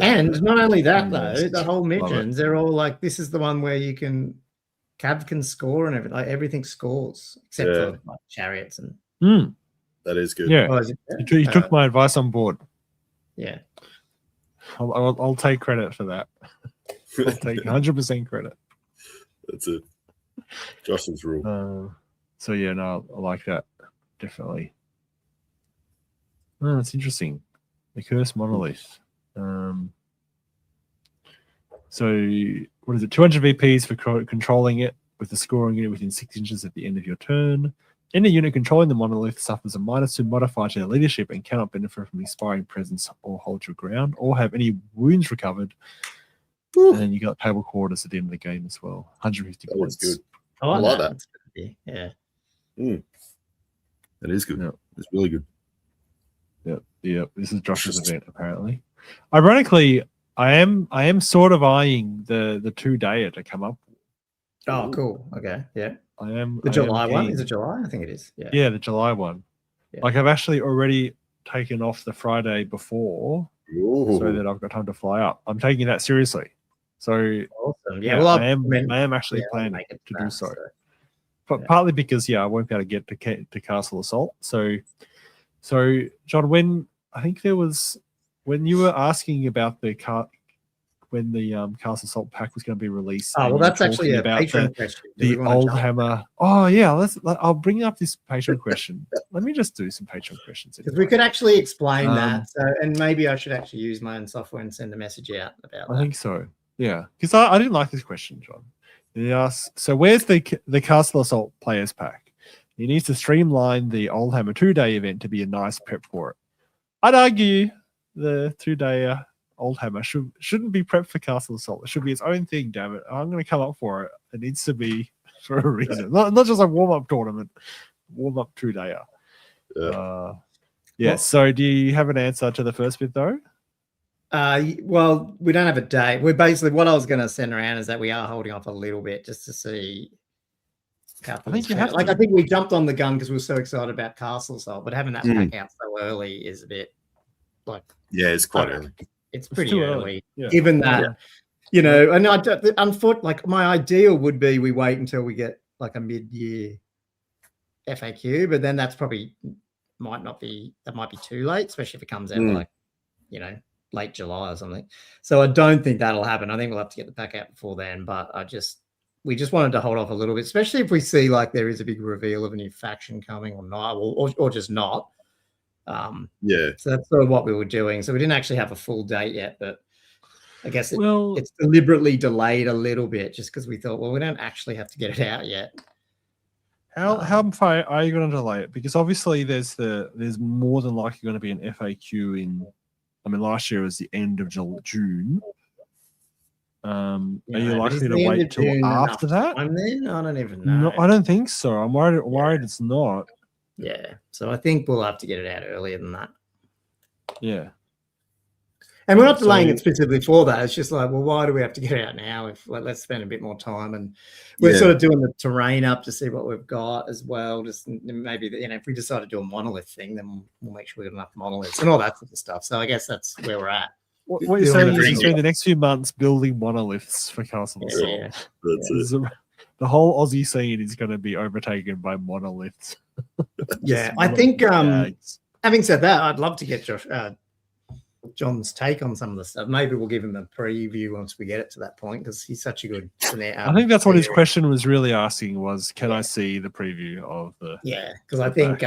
And not only that, though, the whole missions, they're all like, this is the one where you can, Cav can score and everything. Like, everything scores except for like chariots and. That is good. Yeah, he took my advice on board. Yeah, I'll take credit for that. I'll take 100% credit. That's it. Josh's rule. So yeah, no, I like that definitely. Oh, that's interesting. The cursed monolith. So what is it? 200 VPs for controlling it, with the scoring unit within 6 inches at the end of your turn. Any unit controlling the monolith suffers a -2 modifier to their leadership and cannot benefit from inspiring presence or hold your ground or have any wounds recovered. And then you got table quarters at the end of the game as well. 150 points. That's good. I like that. Yeah. That is good. Yeah. It's really good. Yeah. This is Josh's event apparently. Ironically, I am sort of eyeing the 2-dayer to come up. Oh, cool. Okay. Yeah. I am the July one. Is it July? I think it is. Yeah. Yeah, the July one. Yeah. Like I've actually already taken off the Friday before so that I've got time to fly up. I'm taking that seriously. So awesome. Yeah. Well, I am actually planning to do so. But partly because I won't be able to get to Castle Assault. So John, when you were asking about when the Castle Assault pack was going to be released. Oh, well, that's actually a Patreon question. The old hammer. Oh, yeah. I'll bring up this Patreon question. Let me just do some Patreon questions. Because we could actually explain that. So, and maybe I should actually use my own software and send a message out about that. I think so. Yeah. Because I didn't like this question, John. He asked, so where's the Castle Assault Players Pack? He needs to streamline the Old Hammer 2-day event to be a nice prep for it. I'd argue the 2-day Old Hammer shouldn't be prepped for Castle Assault. It should be its own thing, damn it. I'm going to come up for it. It needs to be for a reason. Not just a warm-up tournament, warm-up 2-dayer. So do you have an answer to the first bit, though? Well, we don't have a date. We're basically, what I was going to send around is that we are holding off a little bit just to see how I think you have I think we jumped on the gun because we were so excited about Castle Assault, but having that pack out so early is a bit like... Yeah, it's quite early. It's pretty early. Yeah. Given that, and unfortunately, like my ideal would be we wait until we get like a mid-year FAQ, but then that's probably might be too late, especially if it comes out like, late July or something. So I don't think that'll happen. I think we'll have to get the pack out before then, but we just wanted to hold off a little bit, especially if we see like there is a big reveal of a new faction coming or not, or just not. So that's sort of what we were doing. So we didn't actually have a full date yet, but I guess it's deliberately delayed a little bit just because we thought, well, we don't actually have to get it out yet. How far are you going to delay it? Because obviously there's more than likely going to be an FAQ in. I mean, last year was the end of June. Are you likely to wait till after that? I don't even know. No, I don't think so. I'm worried it's not. Yeah, so I think we'll have to get it out earlier than that. Yeah. And we're not delaying it specifically for that. It's just like, well, why do we have to get it out now? Let's spend a bit more time, and we're sort of doing the terrain up to see what we've got as well. Just maybe if we decide to do a monolith thing, then we'll make sure we got enough monoliths and all that sort of stuff. So I guess that's where we're at. What you're saying is you spend the next few months building monoliths for Castle Assault. Yeah. The whole Aussie scene is going to be overtaken by monoliths. Yeah, I think. Having said that, I'd love to get John's take on some of the stuff. Maybe we'll give him a preview once we get it to that point because he's such a good. I think that's what his question was really asking was, can I see the preview of the? Yeah, because I think.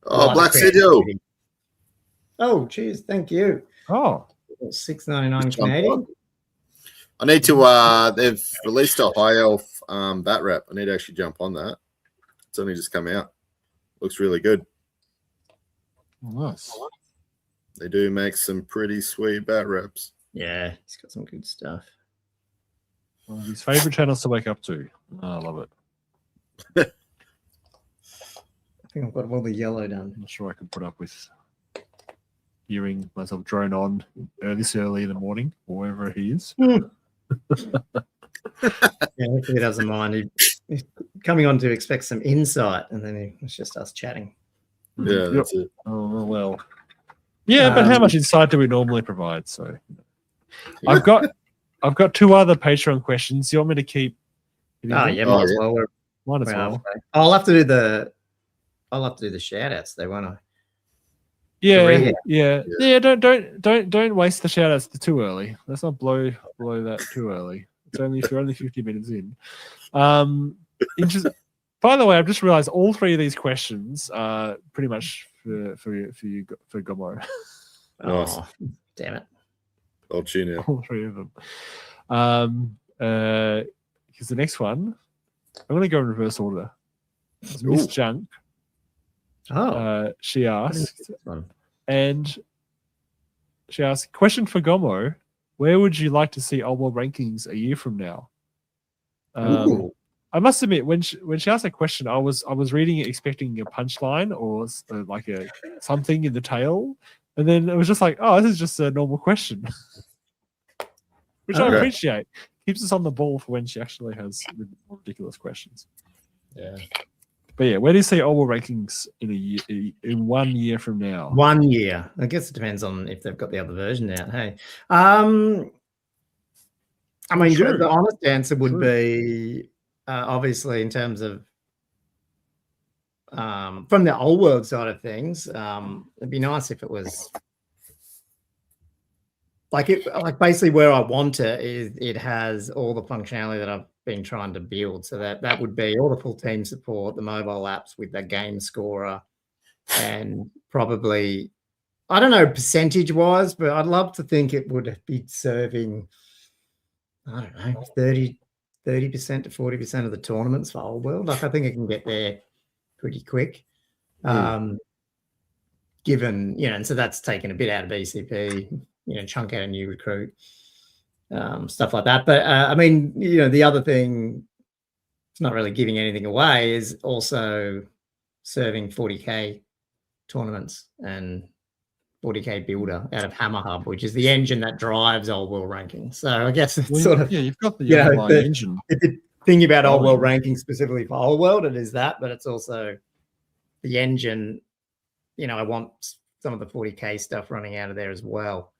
Black Sigil. Oh, cheers. Thank you. Oh, $6.99 Canadian. I need to. They've released a high elf bat wrap. I need to actually jump on that. It's only just come out. Looks really good. nice. They do make some pretty sweet bat wraps. Yeah, he's got some good stuff. One of his favorite channels to wake up to. Oh, I love it. I think I've got all the yellow done. I'm not sure I can put up with hearing myself drone on this early in the morning, or wherever he is. Yeah, hopefully he doesn't mind. He's coming on to expect some insight, and then it's just us chatting. Yeah, that's it. Oh well. Yeah, but how much insight do we normally provide? So I've got 2 other Patreon questions. You want me to keep? Might as well. Might as well. I'll have to do the shout outs though, won't I? Yeah. Don't waste the shout outs too early. Let's not blow that too early. It's only if you're only 50 minutes in. By the way, I've just realized all 3 of these questions are pretty much for you, for Gomo. Nice. Oh, damn it. I'll tune out. All 3 of them. Because the next one, I'm going to go in reverse order. It's Miss Junk. She asked, question for Gomo: where would you like to see Old World rankings a year from now? I must admit, when she asked that question, I was reading it expecting a punchline or like something in the tail, and then it was just like, oh, this is just a normal question, which I appreciate. Keeps us on the ball for when she actually has more ridiculous questions. Yeah. But yeah, where do you see Old World rankings in 1 year from now? 1 year. I guess it depends on if they've got the other version out. Hey, I mean, the honest answer would be obviously in terms of from the Old World side of things. It'd be nice if it was like basically where I want it is it has all the functionality that I've been trying to build. So that would be all the full team support, the mobile apps with the game scorer, and probably, I don't know percentage wise, but I'd love to think it would be serving, I don't know, 30% to 40% of the tournaments for Old World. Like I think it can get there pretty quick. Given, and so that's taken a bit out of BCP, chunk out a new recruit, stuff like that. But I mean, the other thing, it's not really giving anything away, is also serving 40K tournaments and 40K builder out of Hammer Hub, which is the engine that drives Old World rankings. So I guess it's sort of, you've got the engine. The thing about Old World rankings specifically for Old World, it is that, but it's also the engine. I want some of the 40K stuff running out of there as well.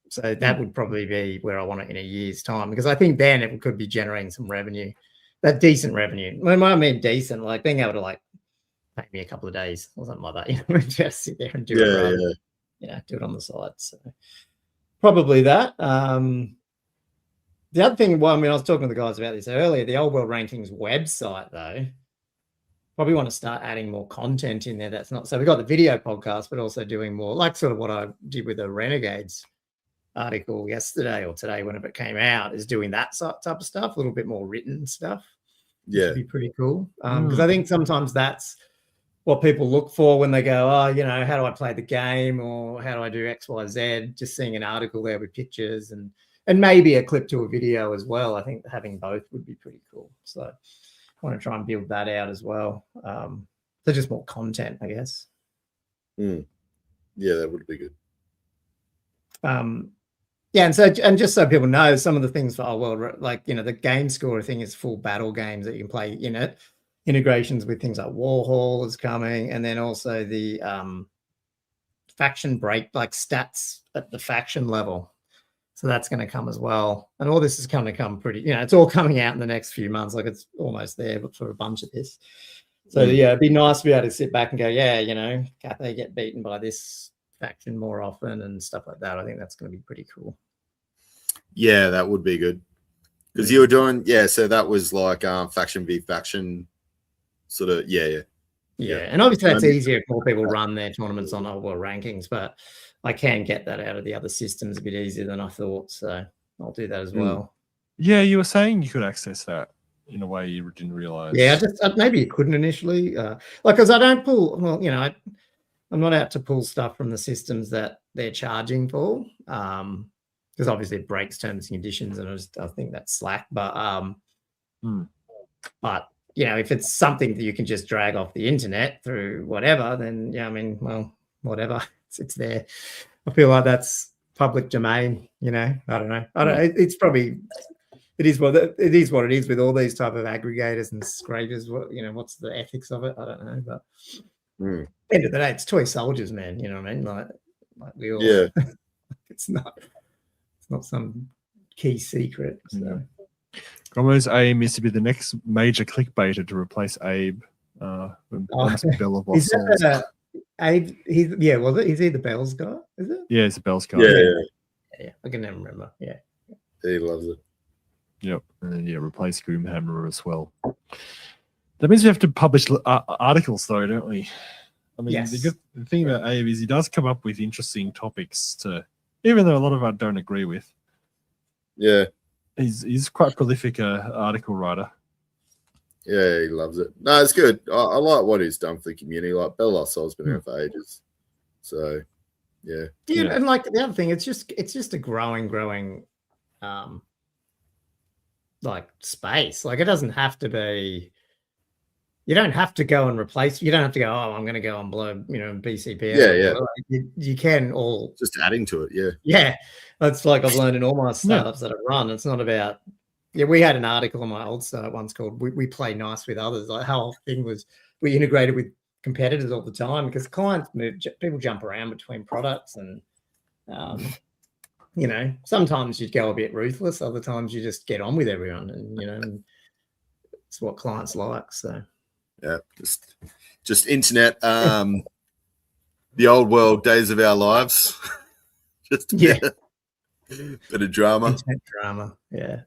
So that would probably be where I want it in a year's time, because I think then it could be generating some revenue, that decent revenue. When I mean decent, like being able to pay me a couple of days or something like that, just sit there and do it. Do it on the side. So probably that. The other thing, I was talking to the guys about this earlier, the Old World Rankings website though, probably want to start adding more content in there. That's not, so we got the video podcast, but also doing more like sort of what I did with the Renegades article yesterday or today, whenever it came out, is doing that type of stuff, a little bit more written stuff. Yeah. Which would be pretty cool. Because I think sometimes that's what people look for when they go, how do I play the game, or how do I do X, Y, Z? Just seeing an article there with pictures and maybe a clip to a video as well. I think having both would be pretty cool. So I want to try and build that out as well. So just more content, I guess. Yeah, that would be good. And just so people know, some of the things for Old World, like the game scorer thing is full battle games that you can play in it. Integrations with things like Warhol is coming, and then also the faction break, like stats at the faction level. So that's going to come as well. And all this is going to come pretty, it's all coming out in the next few months. Like it's almost there, but for a bunch of this. So it'd be nice to be able to sit back and go, Cathay get beaten by this faction more often and stuff like that. I think that's going to be pretty cool. Yeah, that would be good. Because you were doing, so that was like faction v faction sort of, And obviously that's easier if more people run their tournaments on Old World Rankings, but I can get that out of the other systems a bit easier than I thought, so I'll do that as well. Yeah, you were saying you could access that in a way you didn't realize. Yeah, maybe you couldn't initially, because I don't pull. Well, I'm not out to pull stuff from the systems that they're charging for, because obviously it breaks terms and conditions, and I think that's slack. But if it's something that you can just drag off the internet through whatever, then whatever, it's there. I feel like that's public domain. I don't know. It's probably. It is what it is with all these type of aggregators and scrapers. What's the ethics of it? I don't know, but end of the day, it's toy soldiers, man. You know what I mean? Like we all. Yeah. It's not some key secret. So. Gomo's aim is to be the next major clickbaiter to replace Abe. Bell of Lost Souls. Abe, was it? Is he the Bells guy? Is it? Yeah, he's the Bells guy. Yeah. I can never remember. Yeah. He loves it. Yep, and then replace Gloomhammer as well. That means we have to publish articles, though, don't we? I mean, the thing about Abe is he does come up with interesting topics even though a lot of I don't agree with. Yeah, he's quite prolific article writer. Yeah, he loves it. No, it's good. I like what he's done for the community. Like Bell Lost Soul's been around for ages, so yeah. And like the other thing, it's just a growing. Like space, like it doesn't have to be. You don't have to go and replace. You don't have to go. Oh, I'm going to go and blow, BCP. Yeah. You can all just adding to it. Yeah. That's like I've learned in all my startups that I run. It's not about. Yeah, we had an article on my old startup once called "We Play Nice with Others." Like how whole thing was, we integrated with competitors all the time because clients move. People jump around between products and. Sometimes you'd go a bit ruthless. Other times you just get on with everyone, and it's what clients like. So, yeah, just internet, the old world days of our lives. Just bit of drama. Internet drama, yeah.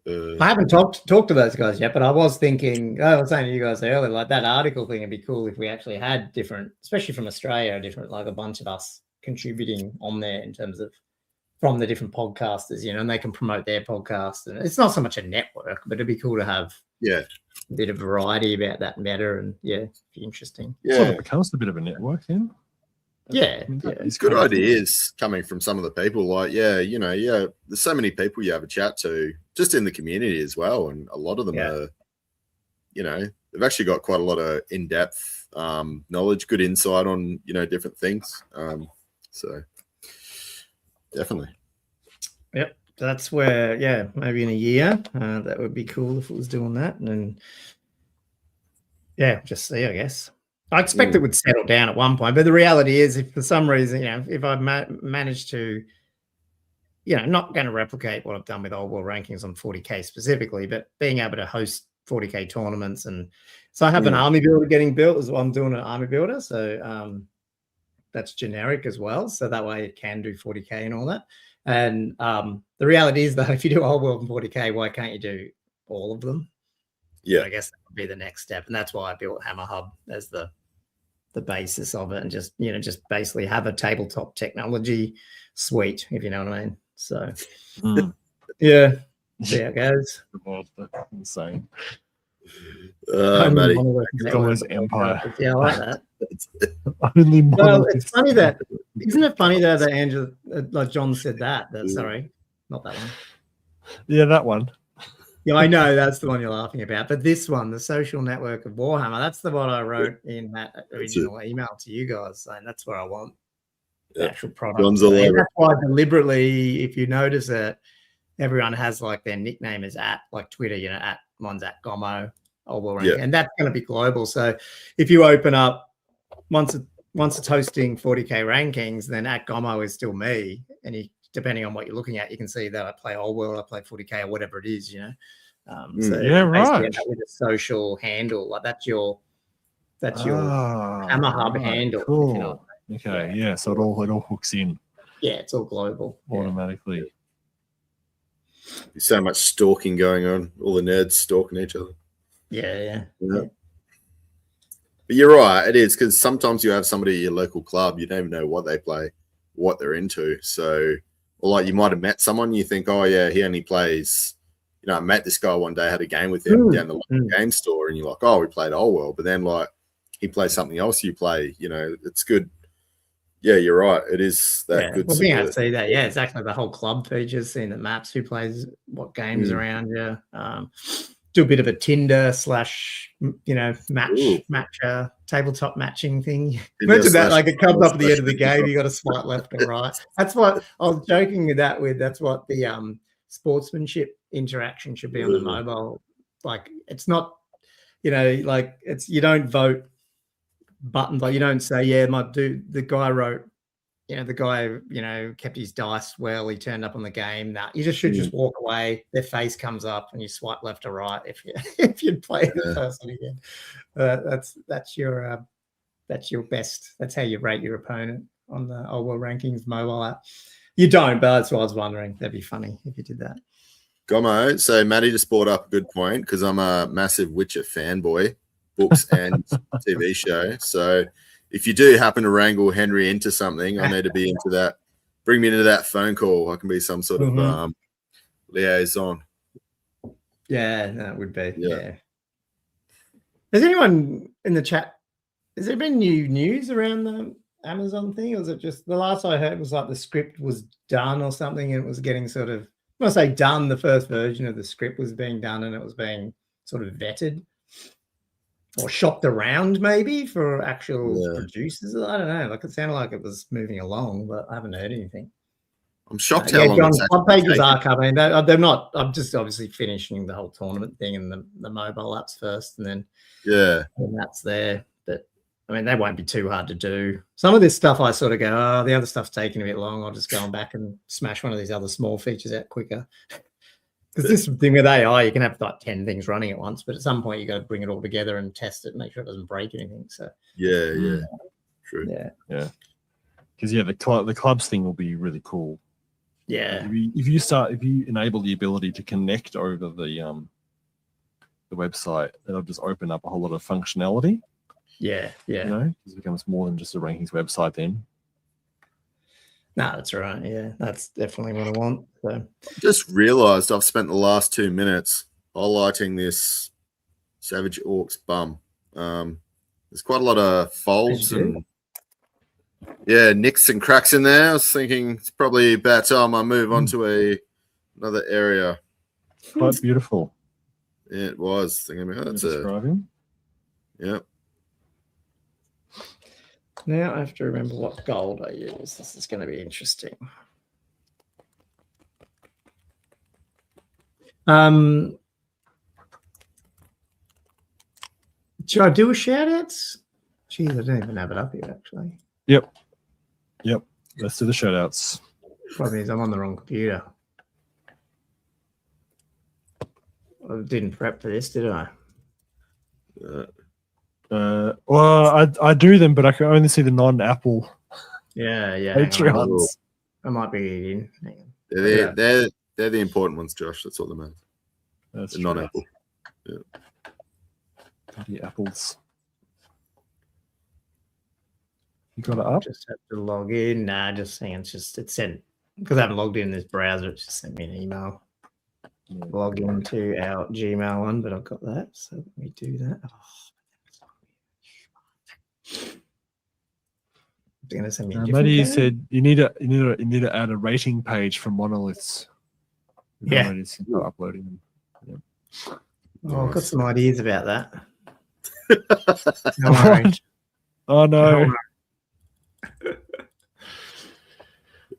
I haven't talked to those guys yet, but I was thinking. I was saying to you guys earlier, like that article thing would be cool if we actually had different, especially from Australia, like a bunch of us contributing on there in terms of from the different podcasters, and they can promote their podcast. And it's not so much a network, but it'd be cool to have a bit of variety about that matter. And it'd be interesting. Yeah, so it becomes a bit of a network then. It's good ideas coming from some of the people. Like, there's so many people you have a chat to just in the community as well, and a lot of them are, they've actually got quite a lot of in-depth knowledge, good insight on different things. So definitely. Yep. That's where, maybe in a year, that would be cool if it was doing that. And just see, I guess. I expect it would settle down at one point. But the reality is, if for some reason, if I've managed to, not going to replicate what I've done with Old World Rankings on 40K specifically, but being able to host 40K tournaments. And so I have an army builder getting built as well. I'm doing an army builder. So, that's generic as well, so that way it can do 40K and all that. And the reality is, though, if you do Old World and 40K, why can't you do all of them? I guess that would be the next step, and that's why I built Hammer Hub as the basis of it, and just basically have a tabletop technology suite, if you know what I mean. So see how it goes. Insane. Matty. Gomo's empire. Yeah, I like that. It's funny that isn't it funny that Andrew, like John said that sorry, not that one. Yeah, that one. Yeah, I know that's the one you're laughing about, but this one, the social network of Warhammer, that's the one I wrote in that original email to you guys, saying that's where I want the actual product. And that's why deliberately, if you notice it, everyone has like their nickname is at, like Twitter, at mine's at Gomo, Old World Ranking, and that's going to be global. So if you open up once it's hosting 40K rankings, then at Gomo is still me, and depending on what you're looking at, you can see that I play Old World, I play 40K, or whatever it is, So right. With a social handle, like that's your Hammer Hub handle. Cool. Okay, so it all hooks in. Yeah, it's all global automatically. There's so much stalking going on. All the nerds stalking each other. Yeah. But you're right, it is, because sometimes you have somebody at your local club, you don't even know what they play, what they're into. So, or like you might have met someone, you think, oh yeah, he only plays. You know, I met this guy one day, had a game with him down the local game store, and you're like, oh, we played Old World, but then like he plays something else you play. You know, it's good. Yeah, you're right. It is that good. Well, being able to see that, yeah, exactly. The whole club features, seeing the maps, who plays what games around you. Do a bit of a Tinder / match tabletop matching thing. Imagine that, like it comes up at the end of the game, you got to swipe left or right. That's what I was joking with that. That's what the sportsmanship interaction should be on the mobile. Like it's not, like it's, you don't vote buttons, like you don't say, yeah, the guy wrote, the guy, kept his dice well, he turned up on the game. That you should just walk away, their face comes up and you swipe left or right if you play the person again. That's your best. That's how you rate your opponent on the Old World Rankings mobile app. You don't, but that's what I was wondering. That'd be funny if you did that. Gomo, so Matty just brought up a good point, because I'm a massive Witcher fanboy, books and TV show. So if you do happen to wrangle Henry into something, I need to be into that. Bring me into that phone call. I can be some sort of liaison. Yeah, that would be. Yeah. Has anyone in the chat, has there been new news around the Amazon thing? Or was it just, the last I heard was like the script was done or something, and it was getting sort of, when I say done, the first version of the script was being done and it was being sort of vetted or shopped around maybe for actual producers. I don't know. Like it sounded like it was moving along, but I haven't heard anything. I'm shocked how long John, club pages are coming. They're not. I'm just obviously finishing the whole tournament thing and the mobile apps first, and then and that's there. But I mean, they won't be too hard to do. Some of this stuff I sort of go, oh, the other stuff's taking a bit long. I'll just go on back and smash one of these other small features out quicker. Because this thing with AI, you can have like 10 things running at once, but at some point you got to bring it all together and test it, make sure it doesn't break anything. So true. Yeah. Because the clubs thing will be really cool. Yeah. If you enable the ability to connect over the website, it'll just open up a whole lot of functionality. Yeah. It becomes more than just a rankings website then. No, that's right. Yeah, that's definitely what I want. So. Just realised I've spent the last 2 minutes highlighting this Savage Orcs bum. There's quite a lot of folds and nicks and cracks in there. I was thinking it's probably about time I move on to another area. Quite beautiful. Yeah, it was. Thinking about that's describing. Yep. Now I have to remember what gold I use. This is going to be interesting. Should I do a shout-outs? Geez, I don't even have it up here, actually. Yep. Let's do the shout-outs. Problem is I'm on the wrong computer. I didn't prep for this, did I? Well, I do them, but I can only see the non-Apple. Yeah. Patreons. I might be in. They're the important ones, Josh. That's all that matters. That's non-Apple. Yeah. The apples. You got it up? Just have to log in. Nah, just saying. It sent, because I haven't logged in this browser. It just sent me an email. Log into our Gmail one, but I've got that. So let me do that. Maddie said you need to add a rating page for monoliths. Yeah, uploading them. Yeah. Oh, I've got some ideas about that. No worries. Oh no!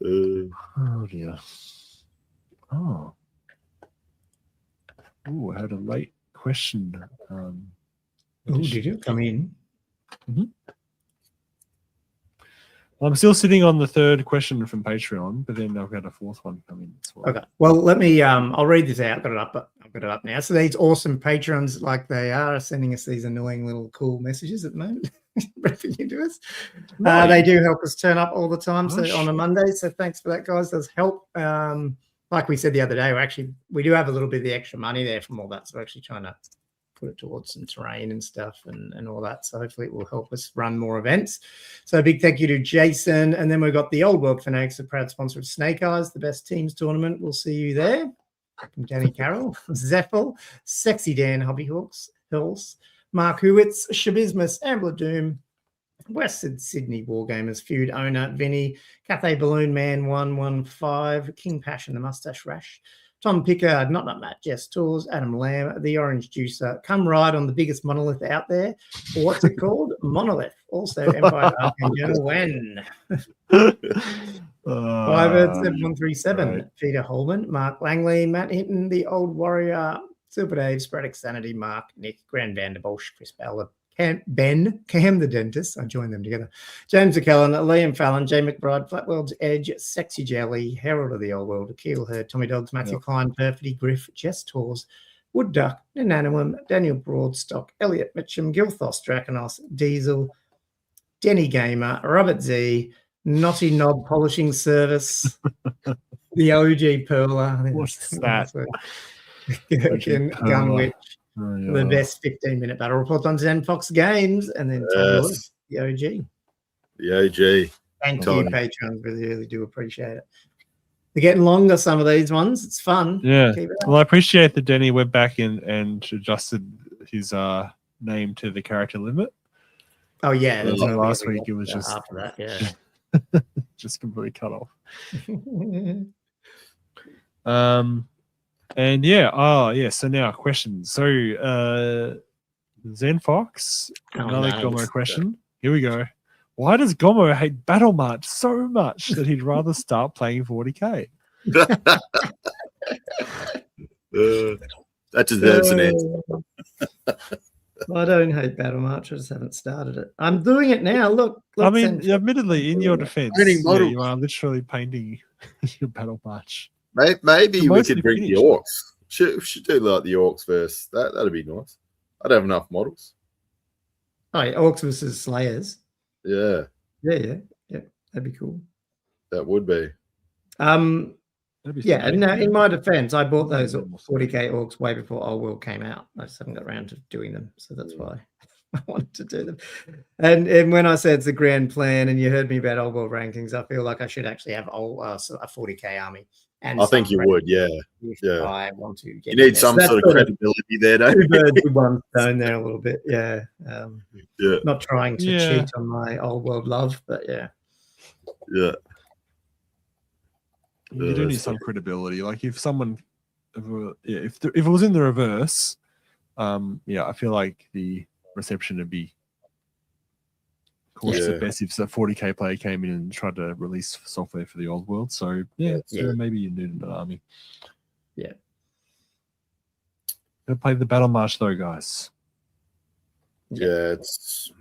Oh dear. Oh. I had a late question. Did you come in? Mm-hmm. Well, I'm still sitting on the third question from Patreon, but then I've got a fourth one coming as well. Okay. Well, let me. I'll read this out. I've got it up now. So these awesome patrons, like they are, sending us these annoying little cool messages at the moment, revenue to us. They do help us turn up all the time. So on a Monday. So thanks for that, guys. Does help. Like we said the other day, we do have a little bit of the extra money there from all that. So we're actually trying to put it towards some terrain and stuff and all that. So hopefully it will help us run more events. So a big thank you to Jason. And then we've got the Old World Fanatics, a proud sponsor of Snake Eyes, the best teams tournament. We'll see you there. From Danny Carroll, Zeffel, Sexy Dan, Hobbyhawks, Hills, Mark Hewitz, Shabismus, Ambler Doom, Western Sydney Wargamers, Feud Owner, Vinny, Cathay Balloon Man 115, King Passion, the Mustache Rash, Tom Pickard, Not Matt, Jess Tours, Adam Lamb, the Orange Juicer, come ride on the biggest monolith out there. What's it called? Monolith. Also, Empire Archangel Wen. 7137, right. Peter Holman, Mark Langley, Matt Hinton, the Old Warrior, Super Dave, Sporadic Sanity, Mark, Nick, Grand Vanderbosch, Chris Ballard, Cam the Dentist, I joined them together, James McKellen, Liam Fallon, Jay McBride, Flatworld's Edge, Sexy Jelly, Herald of the Old World, Akeel Hurd, Tommy Dogs, Matthew Klein, Perfity Griff, Jess Tors, Wood Duck, Nananum, Daniel Broadstock, Elliot Mitchum, Gilthos, Draconos, Diesel, Denny Gamer, Robert Z, Naughty Knob Polishing Service, the OG Perler. What's that? Gherkin, Gunwitch, the best 15-minute battle report on Zen Fox Games, and then Tom Lloyd, the OG. The OG. Thank you, patrons. Really, really do appreciate it. They're getting longer, some of these ones. It's fun. Yeah. Well, I appreciate that Denny went back in and adjusted his name to the character limit. Oh, yeah. Last week it was just after that, yeah. just completely cut off. And so now a question. So Zen Fox, another Gomo question. Here we go. Why does Gomo hate Battle March so much that he'd rather start playing 40k? That deserves an answer. I don't hate Battle March. I just haven't started it. I'm doing it now. Look I mean, admittedly, in your defense, you are literally painting your Battle March. Maybe we could bring the Orcs. Should do like the Orcs versus that'd be nice. I'd have enough models. Oh, yeah, Orcs versus Slayers. Yeah. Yeah. That'd be cool. That would be. Yeah, and in my defense, I bought those 40k Orcs way before Old World came out. I just haven't got around to doing them, so that's why I wanted to do them. And when I said it's a grand plan, and you heard me about Old World rankings, I feel like I should actually have a 40k army. And I think you would, yeah. I want to get. You need some sort of credibility there, don't you? Two birds with one stone there a little bit, yeah. Not trying to cheat on my Old World love, but yeah. Yeah. You do need some credibility. Like if someone, if it was in the reverse, I feel like the reception would be cautious at best if a 40k player came in and tried to release software for the Old World. So maybe you need an army. Yeah. Go play the Battle March though, guys. Yeah, just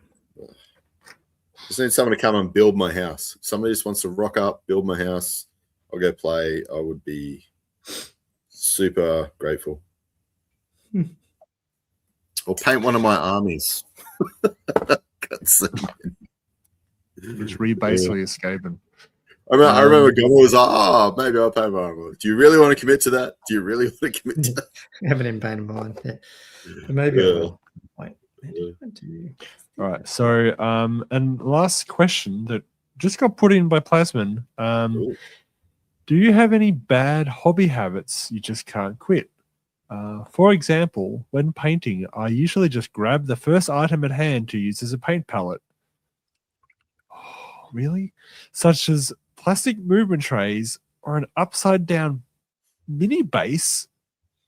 need someone to come and build my house. If somebody just wants to rock up, build my house, I'll go play. I would be super grateful. Or paint one of my armies. It's basically escaping. I remember Gomer was like, maybe I'll paint my army. Do you really want to commit to that? Do you really want to commit to that? I haven't even painted mine. Yeah. Maybe I will. Wait. All right. So, and last question that just got put in by Plasman. Do you have any bad hobby habits you just can't quit? For example, when painting, I usually just grab the first item at hand to use as a paint palette. Oh, really? Such as plastic movement trays or an upside-down mini base.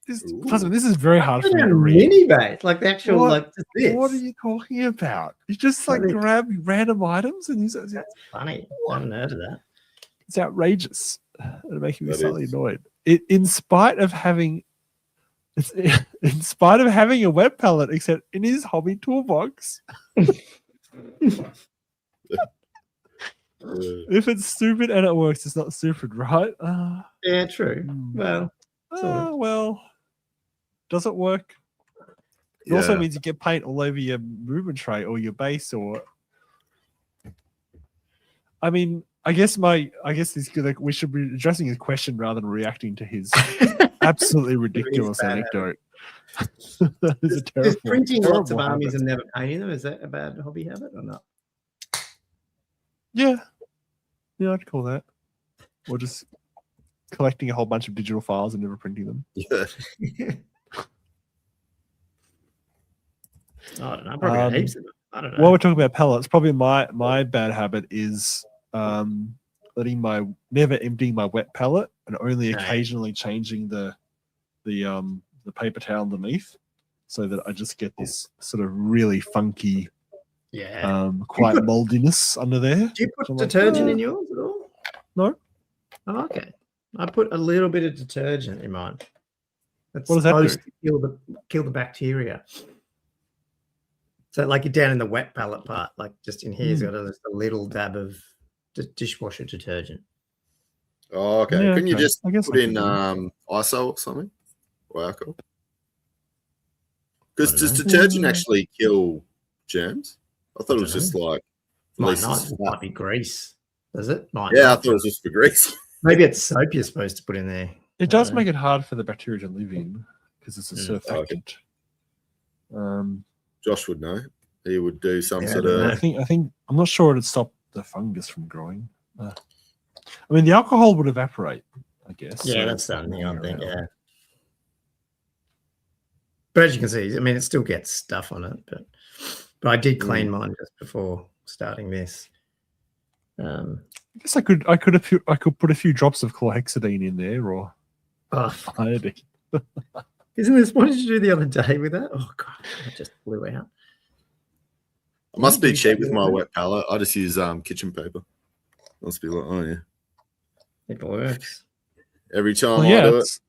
This is very hard for me to read. Mini base, like the actual, what are you talking about? You just grab random items and use it. That's funny. I haven't heard of that. It's outrageous. It's making me slightly annoyed. In spite of having a web palette, except in his hobby toolbox. If it's stupid and it works, it's not stupid, right? Yeah, true. Well, does it work? It also means you get paint all over your movement tray or your base, or I mean, I guess we should be addressing his question rather than reacting to his absolutely ridiculous anecdote. That is a Is printing lots of terrible armies habit. and never painting them, is that a bad hobby habit or not? Yeah, I'd call that. Or just collecting a whole bunch of digital files and never printing them. Yeah. I don't know. Probably got heaps of them. I don't know. While we're talking about pellets, probably my bad habit is never emptying my wet pellet and only occasionally changing the paper towel underneath, so that I just get this sort of really funky, quite moldiness under there. Do you put detergent in yours at all? No. Oh, okay. I put a little bit of detergent in mine. That's What does that supposed do? to kill the bacteria. So, like, you're down in the wet palette part, like just in here's got a little dab of dishwasher detergent. Oh, okay. Yeah, Couldn't you just I guess put I in could ISO or something? Or alcohol? Because does detergent actually kill germs? I thought it was just like Might not. It might be grease. Does it? Might I not. thought it was just for grease. Maybe it's soap you're supposed to put in there. It does make it hard for the bacteria to live in because it's a surfactant. Josh would know. He would do some sort of. I think I'm not sure it'd stop the fungus from growing. I mean, the alcohol would evaporate, I guess. Yeah, so that's something I think. Yeah. But as you can see, I mean, it still gets stuff on it, but I did clean mine just before starting this. I guess I could put a few drops of chlorhexidine in there, or iodine. Isn't this what did you do the other day with that? Oh god, it just blew out. I must be cheap with my wet palette. I just use kitchen paper. Must be like, oh yeah, it works every time I do it.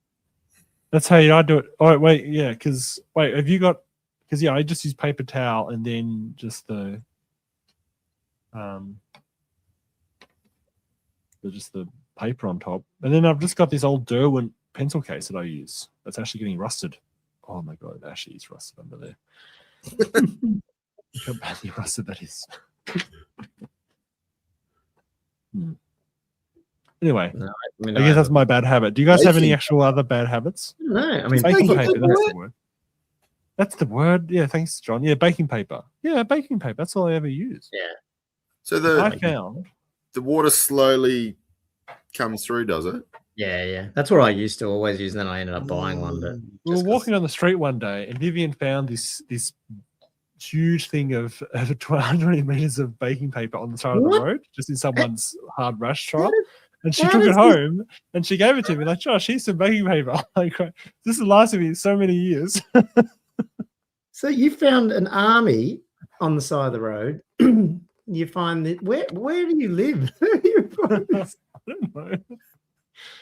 That's how I do it. Oh wait, yeah, because have you got? Because I just use paper towel and then just the paper on top, and then I've just got this old Derwent pencil case that I use. That's actually getting rusted. Oh my god, it actually is rusted under there. Look how badly rusted that is. Anyway, I guess that's my bad habit. Do you guys have any actual other bad habits? No, I mean baking paper. That's the word. That's the word. Yeah, thanks, John. Yeah, baking paper. Yeah, baking paper. That's all I ever use. Yeah. So I found the water slowly comes through, does it? Yeah. That's what I used to always use, and then I ended up buying one. But we were walking on the street one day, and Vivian found this huge thing of 120 meters of baking paper on the side of the road, just in someone's hard rush trial. And she took it home and she gave it to me, like, Josh, here's some baking paper. Like, this has lasted me so many years. So you found an army on the side of the road. You find that where do you live? I don't know.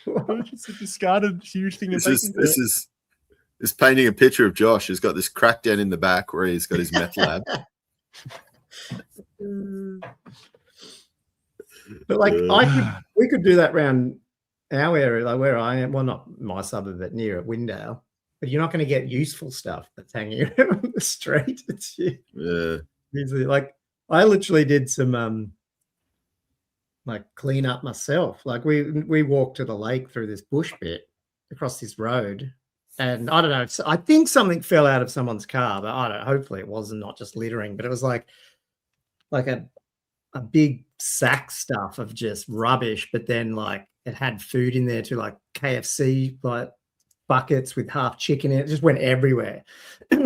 It's just a discarded huge thing of baking paper. This is painting a picture of Josh. He's got this crack down in the back where he's got his meth lab. But like we could do that around our area, like where I am. Well, not my suburb, but near at Windale. But you're not going to get useful stuff that's hanging around on the street. It's usually like I literally did some like clean up myself. Like we walked to the lake through this bush bit across this road, and I don't know. I think something fell out of someone's car, but I don't know. Hopefully it wasn't not just littering, but it was like a big sack stuff of just rubbish, but then like it had food in there too, like KFC like buckets with half chicken in it. It just went everywhere.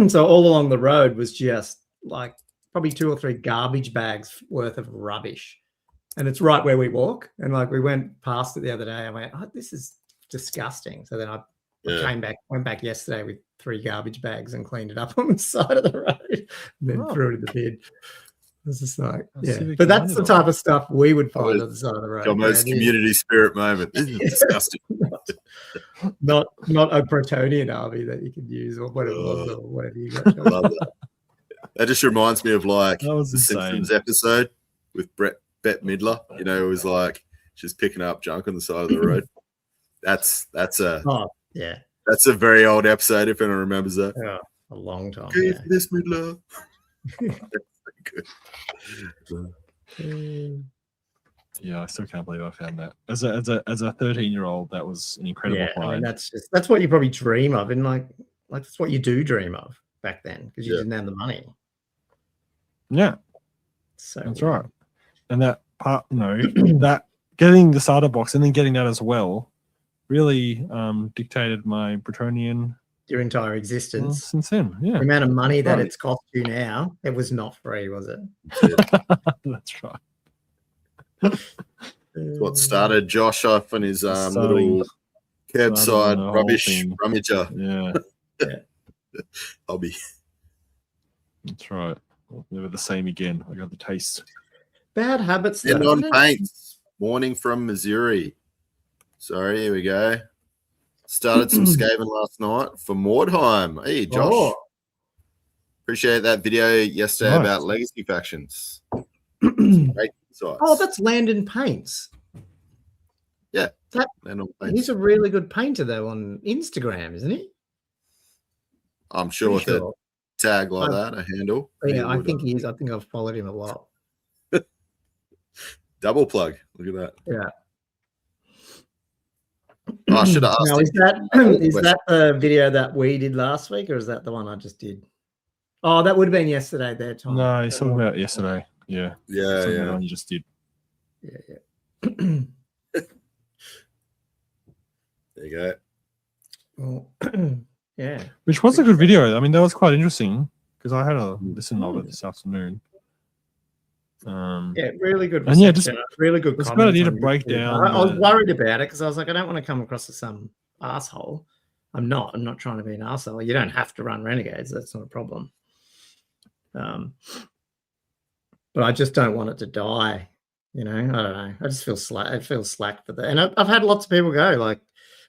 So all along the road was just like probably 2 or 3 garbage bags worth of rubbish. And it's right where we walk. And like we went past it the other day. I went, oh, this is disgusting. So then I went back yesterday with 3 garbage bags and cleaned it up on the side of the road and then threw it in the bin. It's just like, but that's the type of stuff we would find on the side of the road. Your most community spirit moment. This is disgusting. not a Bretonian army that you could use or whatever, or whatever you got. I love that. That just reminds me of like the insane. Simpsons episode with Bette Midler. You know, it was like she's picking up junk on the side of the road. That's a very old episode if anyone remembers that. Yeah, a long time. Give this Midler. Yeah, I still can't believe I found that. As a 13-year-old, that was an incredible find. I mean, that's what you probably dream of. And like Like that's what you do dream of back then because you didn't have the money. Yeah, So that's right. And that part, that getting the starter box and then getting that as well really dictated my Bretonian your entire existence. Since then, yeah. The amount of money that it's cost you now, it was not free, was it? That's right. What started Josh off on his little curbside rubbish rummager hobby. That's right. Never the same again. I got the taste. Bad habits. And on paints. Morning from Missouri. Sorry, here we go. Started some scaving last night for Mordheim. Hey, Josh. Oh. Appreciate that video yesterday about Legacy factions. Great insights. Oh, that's Landon Paints. Yeah. Landon Paints. He's a really good painter, though, on Instagram, isn't he? I'm sure with a tag like that, a handle. Yeah, I think he is. I think I've followed him a lot. Double plug. Look at that. Yeah. Oh, I should have asked. Now, is that the video that we did last week, or is that the one I just did? Oh, that would have been yesterday. Their time. No, he's talking about yesterday. Yeah. Yeah. One you just did. Yeah. There you go. Well, yeah. Which was a good video. I mean, that was quite interesting because I had a listen of it this afternoon. Yeah, really good. And just really good. It's a good idea to break down. I was worried about it because I was like, I don't want to come across as some asshole. I'm not trying to be an asshole. You don't have to run Renegades. That's not a problem. But I just don't want it to die. I don't know. I just feel slack. It feels slack for that. And I've had lots of people go, like,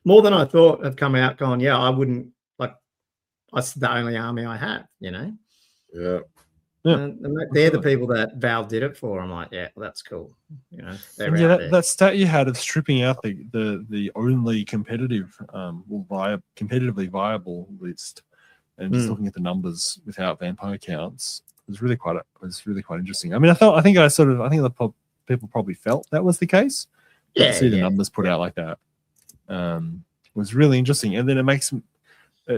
more than I thought have come out going, yeah, I wouldn't, like, that's the only army I have, Yeah. And they're the people that Valve did it for. I'm like, yeah, well, that's cool. That stat you had of stripping out the only competitively viable list and just looking at the numbers without vampire counts was really quite interesting. I mean, I think the people probably felt that was the case. Yeah, to see the numbers put out like that was really interesting, and then it's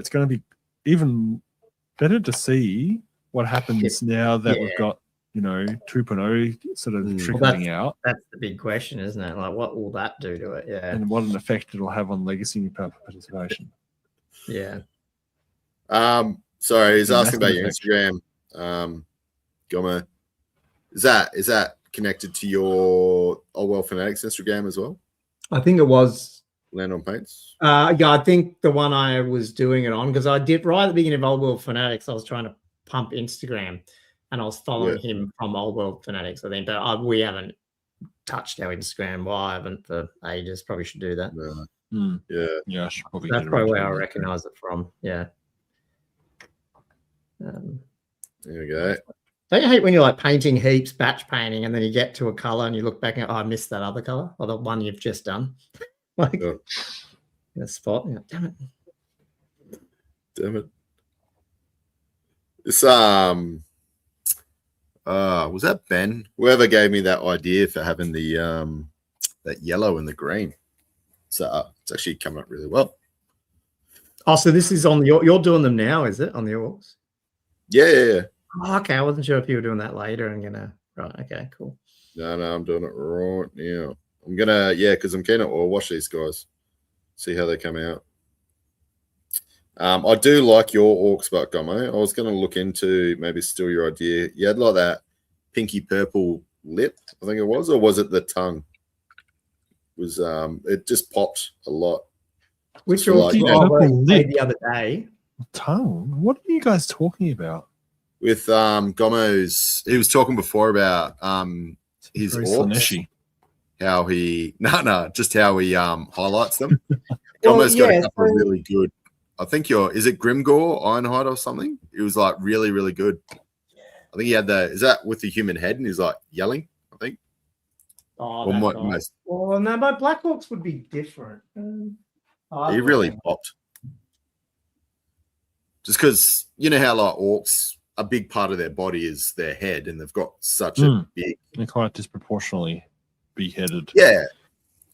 going to be even better to see what happens now that we've got 2.0 sort of trickling out. That's the big question, isn't it? Like, what will that do to it? Yeah, and what an effect it'll have on legacy participation. Yeah. Sorry, he's asking about your Instagram. Gomo, is that connected to your Old World Fanatics Instagram as well? I think it was. Land on Paints? Yeah, I think the one I was doing it on, because I did right at the beginning of Old World Fanatics, I was trying to pump Instagram and I was following him from Old World Fanatics, I think, but we haven't touched our Instagram. Well, I haven't for ages. Probably should do that. Yeah, I should probably. That's probably where I recognize it from. Yeah. There we go. Don't you hate when you're like painting heaps, batch painting, and then you get to a color and you look back and I missed that other color or the one you've just done? Like in a spot. Yeah. Damn it. This was that Ben? Whoever gave me that idea for having the that yellow and the green. So it's actually coming up really well. Oh, so this is on you're doing them now, is it? On the orcs? Yeah. Oh, okay, I wasn't sure if you were doing that later and right. Okay, cool. No, I'm doing it right now. I'm gonna because I'm keen to watch these guys, see how they come out. I do like your orcs, but Gomo, I was gonna look into maybe steal your idea. You had like that pinky purple lip, I think it was, or was it the tongue? It just popped a lot. Which orc the other day? Tongue? What are you guys talking about? With Gomo's, he was talking before about his orcs. How he just how he highlights them. Gomo's got a couple of really good. I think is it Grimgore Ironhide or something? It was like really, really good. I think he had is that with the human head and he's like yelling, I think. Oh, nice. Well, no, my Black Orcs would be different. He really popped. Just because you know how like orcs, a big part of their body is their head, and they've got such a big. They're quite disproportionately beheaded. Yeah.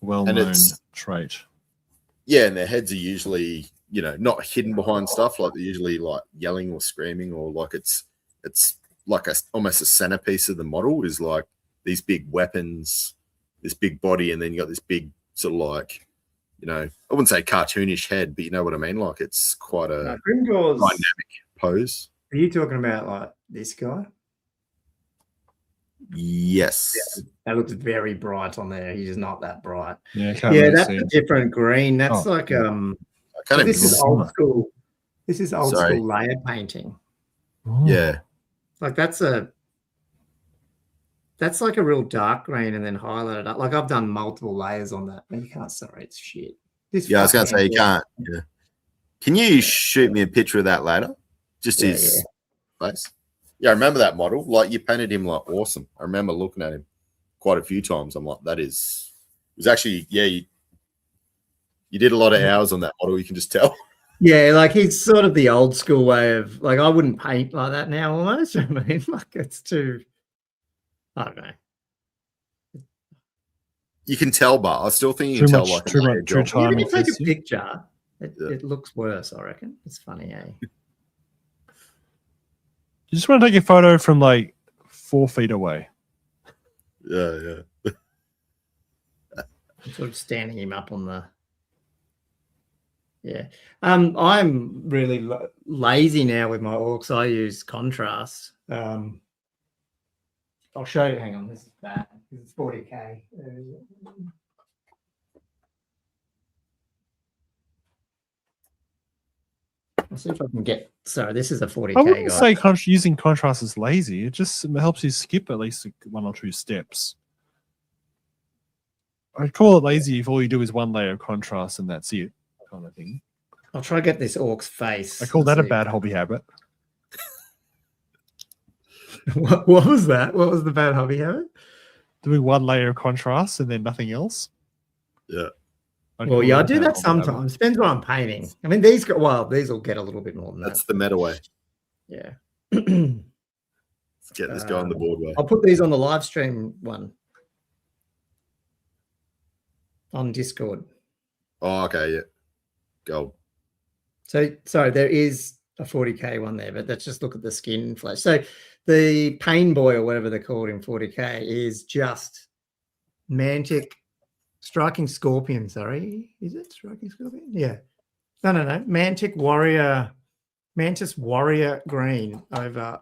Well-known trait. Yeah, and their heads are usually you know, not hidden behind stuff like they're usually like yelling or screaming, or like it's like almost a centerpiece of the model is like these big weapons, this big body, and then you got this big sort of like, you know, I wouldn't say cartoonish head, but you know what I mean? Like it's quite a dynamic pose. Are you talking about like this guy? Yes. Yeah, that looks very bright on there. He's not that bright. Yeah, that's a different green. That's this is old school. This is old school layer painting. Oh. Yeah. Like that's like a real dark green and then highlighted up. Like I've done multiple layers on that. And you can't, sorry, it's shit. I was gonna say you can't. Yeah. Can you shoot me a picture of that later? Just his face. Yeah, I remember that model. Like you painted him like awesome. I remember looking at him quite a few times. I'm like, it was actually, you did a lot of hours on that model, you can just tell. Yeah, like he's sort of the old school way of like I wouldn't paint like that now almost. I mean, like it's too, I don't know. You can tell, but I still think you can tell like too time. Even if you take a picture, it looks worse, I reckon. It's funny, eh? You just want to take a photo from like 4 feet away. Yeah. I'm sort of standing him up on the. Yeah. I'm really lazy now with my orcs. I use contrast. I'll show you. Hang on. This is bad. This is 40K. I'll see if I can get. Sorry, this is a 40K. I wouldn't say using contrast is lazy. It just helps you skip at least 1 or 2 steps. I'd call it lazy if all you do is 1 layer of contrast and that's it, kind of thing. I'll try to get this orc's face. I call that a bad hobby habit. What was that? What was the bad hobby habit? Doing 1 layer of contrast and then nothing else. Yeah. I do that sometimes. Depends what I'm painting. I mean, these will get a little bit more than that. That's the meta way. Yeah. Let's get this guy on the board way. I'll put these on the live stream one on Discord. Oh, okay, yeah. Go. So, sorry, there is a 40K one there, but let's just look at the skin flash. So, the Pain Boy or whatever they're called in 40K is just Mantic. Striking Scorpion, sorry. Is it Striking Scorpion? Yeah. No. Mantis Warrior Green over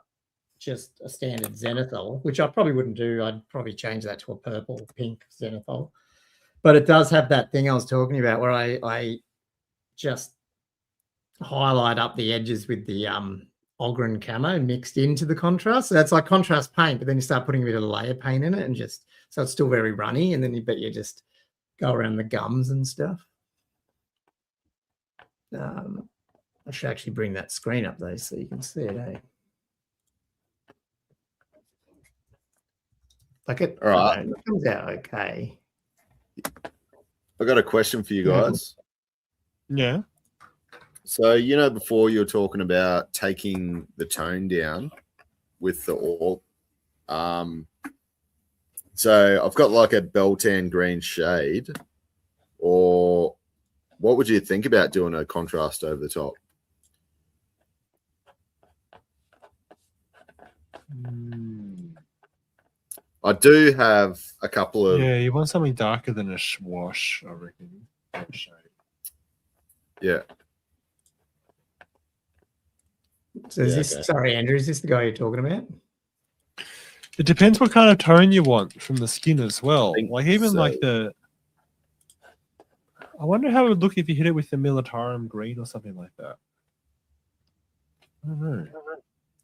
just a standard Zenithal, which I probably wouldn't do. I'd probably change that to a purple, pink Zenithal. But it does have that thing I was talking about where I just highlight up the edges with the Ogren camo mixed into the contrast. So that's like contrast paint, but then you start putting a bit of layer paint in it and just, so it's still very runny. And then you just go around the gums and stuff. I should actually bring that screen up though so you can see it, eh? Like it, all right. It comes out okay. I got a question for you guys. Yeah. So, you know, before you were talking about taking the tone down with the orc. So I've got like a Beltan green shade, or what would you think about doing a contrast over the top? I do have a couple of... Yeah, you want something darker than a wash, I reckon. Yeah. So is this, sorry, Andrew, is this the guy you're talking about? It depends what kind of tone you want from the skin as well. Like even so. like the... I wonder how it would look if you hit it with the Militarum green or something like that. I don't know.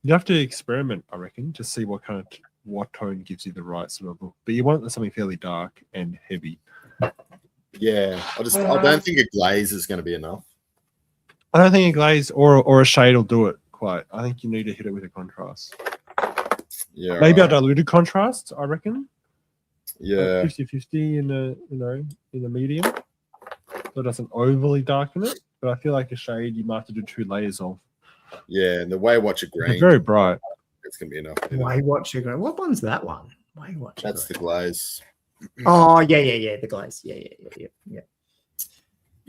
You have to experiment, I reckon, to see what tone gives you the right sort of look. But you want something fairly dark and heavy. Yeah, I don't think a glaze is going to be enough. I don't think a glaze or a shade will do it quite. I think you need to hit it with a contrast. Yeah, maybe a diluted contrast, I reckon. Yeah, 50-50 in the medium, so it doesn't overly darken it. But I feel like a shade you might have to do 2 layers of. Yeah, and the Waywatcher green. It's very bright. It's gonna be enough. Waywatcher green. What one's that one? Waywatcher. That's green. The glaze. Oh yeah, the glaze. Yeah.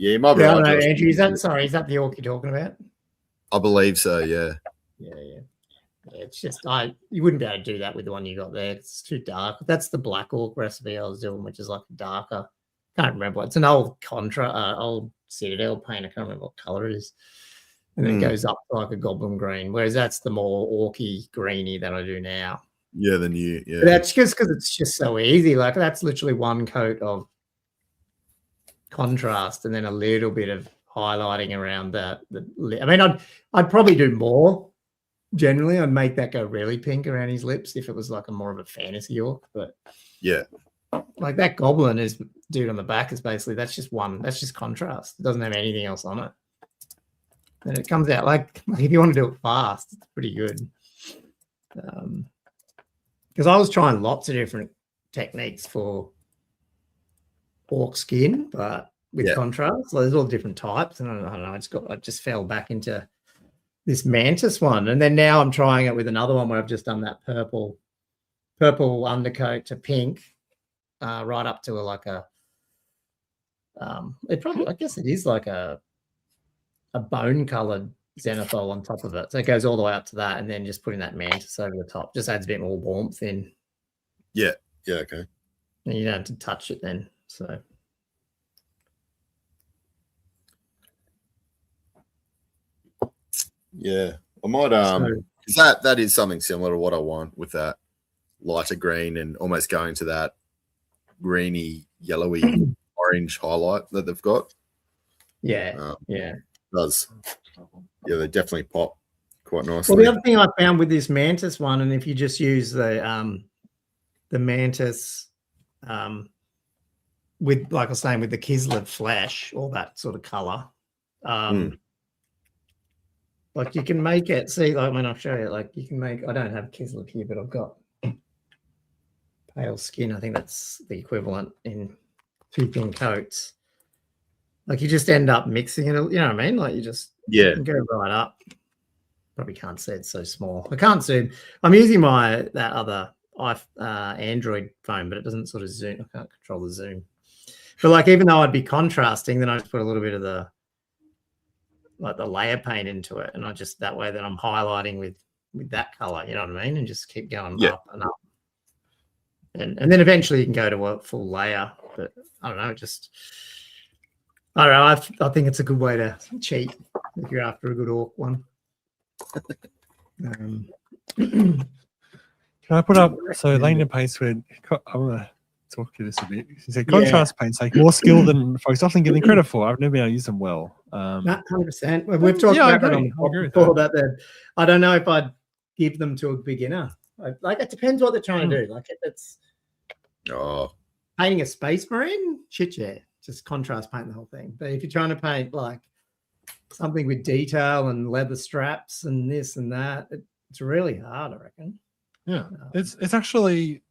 Yeah, you might be Yeah, I right. don't know, Josh. Andrew, is that the orc you're talking about? I believe so. Yeah. Yeah. It's just you wouldn't be able to do that with the one you got there. It's too dark. That's the black orc recipe I was doing, which is like darker. Can't remember. It's an old old Citadel paint. I can't remember what color it is. And then it goes up to like a goblin green, whereas that's the more orky greeny that I do now. Yeah, the new. Yeah. But that's just because it's just so easy. Like that's literally one coat of contrast and then a little bit of highlighting around the I mean, I'd probably do more. Generally, I'd make that go really pink around his lips if it was like a more of a fantasy orc. But yeah, like that goblin is dude on the back is basically that's just contrast. It doesn't have anything else on it. And it comes out like if you want to do it fast, it's pretty good. Because I was trying lots of different techniques for orc skin, but with contrast. So there's all different types, and I don't know. I just fell back into this mantis one, and then now I'm trying it with another one where I've just done that purple undercoat to pink, right up to I guess it is like a bone colored zenithal on top of it, so it goes all the way up to that, and then just putting that mantis over the top just adds a bit more warmth in. Yeah, okay. And you don't have to touch it then, so. Yeah, I might because that is something similar to what I want with that lighter green and almost going to that greeny, yellowy, orange highlight that they've got. Yeah, it does. Yeah, they definitely pop quite nicely. Well, the other thing I found with this mantis one, and if you just use the mantis with, like I was saying, with the Kislev flesh, all that sort of color. Like you can make it, see, like when I'll show you, like you can make, I don't have Kislev here, but I've got pale skin. I think that's the equivalent in 2 thin coats. Like you just end up mixing it, you know what I mean? Like you just you can go right up. Probably can't see, it's so small. I can't zoom. I'm using that other Android phone, but it doesn't sort of zoom. I can't control the zoom. But like even though I'd be contrasting, then I just put a little bit of the layer paint into it, and I just that way that I'm highlighting with that color, you know what I mean, and just keep going up and up, and then eventually you can go to a full layer. But I don't know, I don't know. I think it's a good way to cheat if you're after a good orc one. Can I put up so Lane paints with? I'm gonna talk to this a bit. He said contrast paints like more skill than folks often give them credit for. I've never been able to use them well. 100%. We've talked about that on the podcast before. That I don't know if I'd give them to a beginner. Like it depends what they're trying to do. Like if it's painting a space marine, shit, just contrast paint the whole thing. But if you're trying to paint like something with detail and leather straps and this and that, it's really hard, I reckon. Yeah, it's actually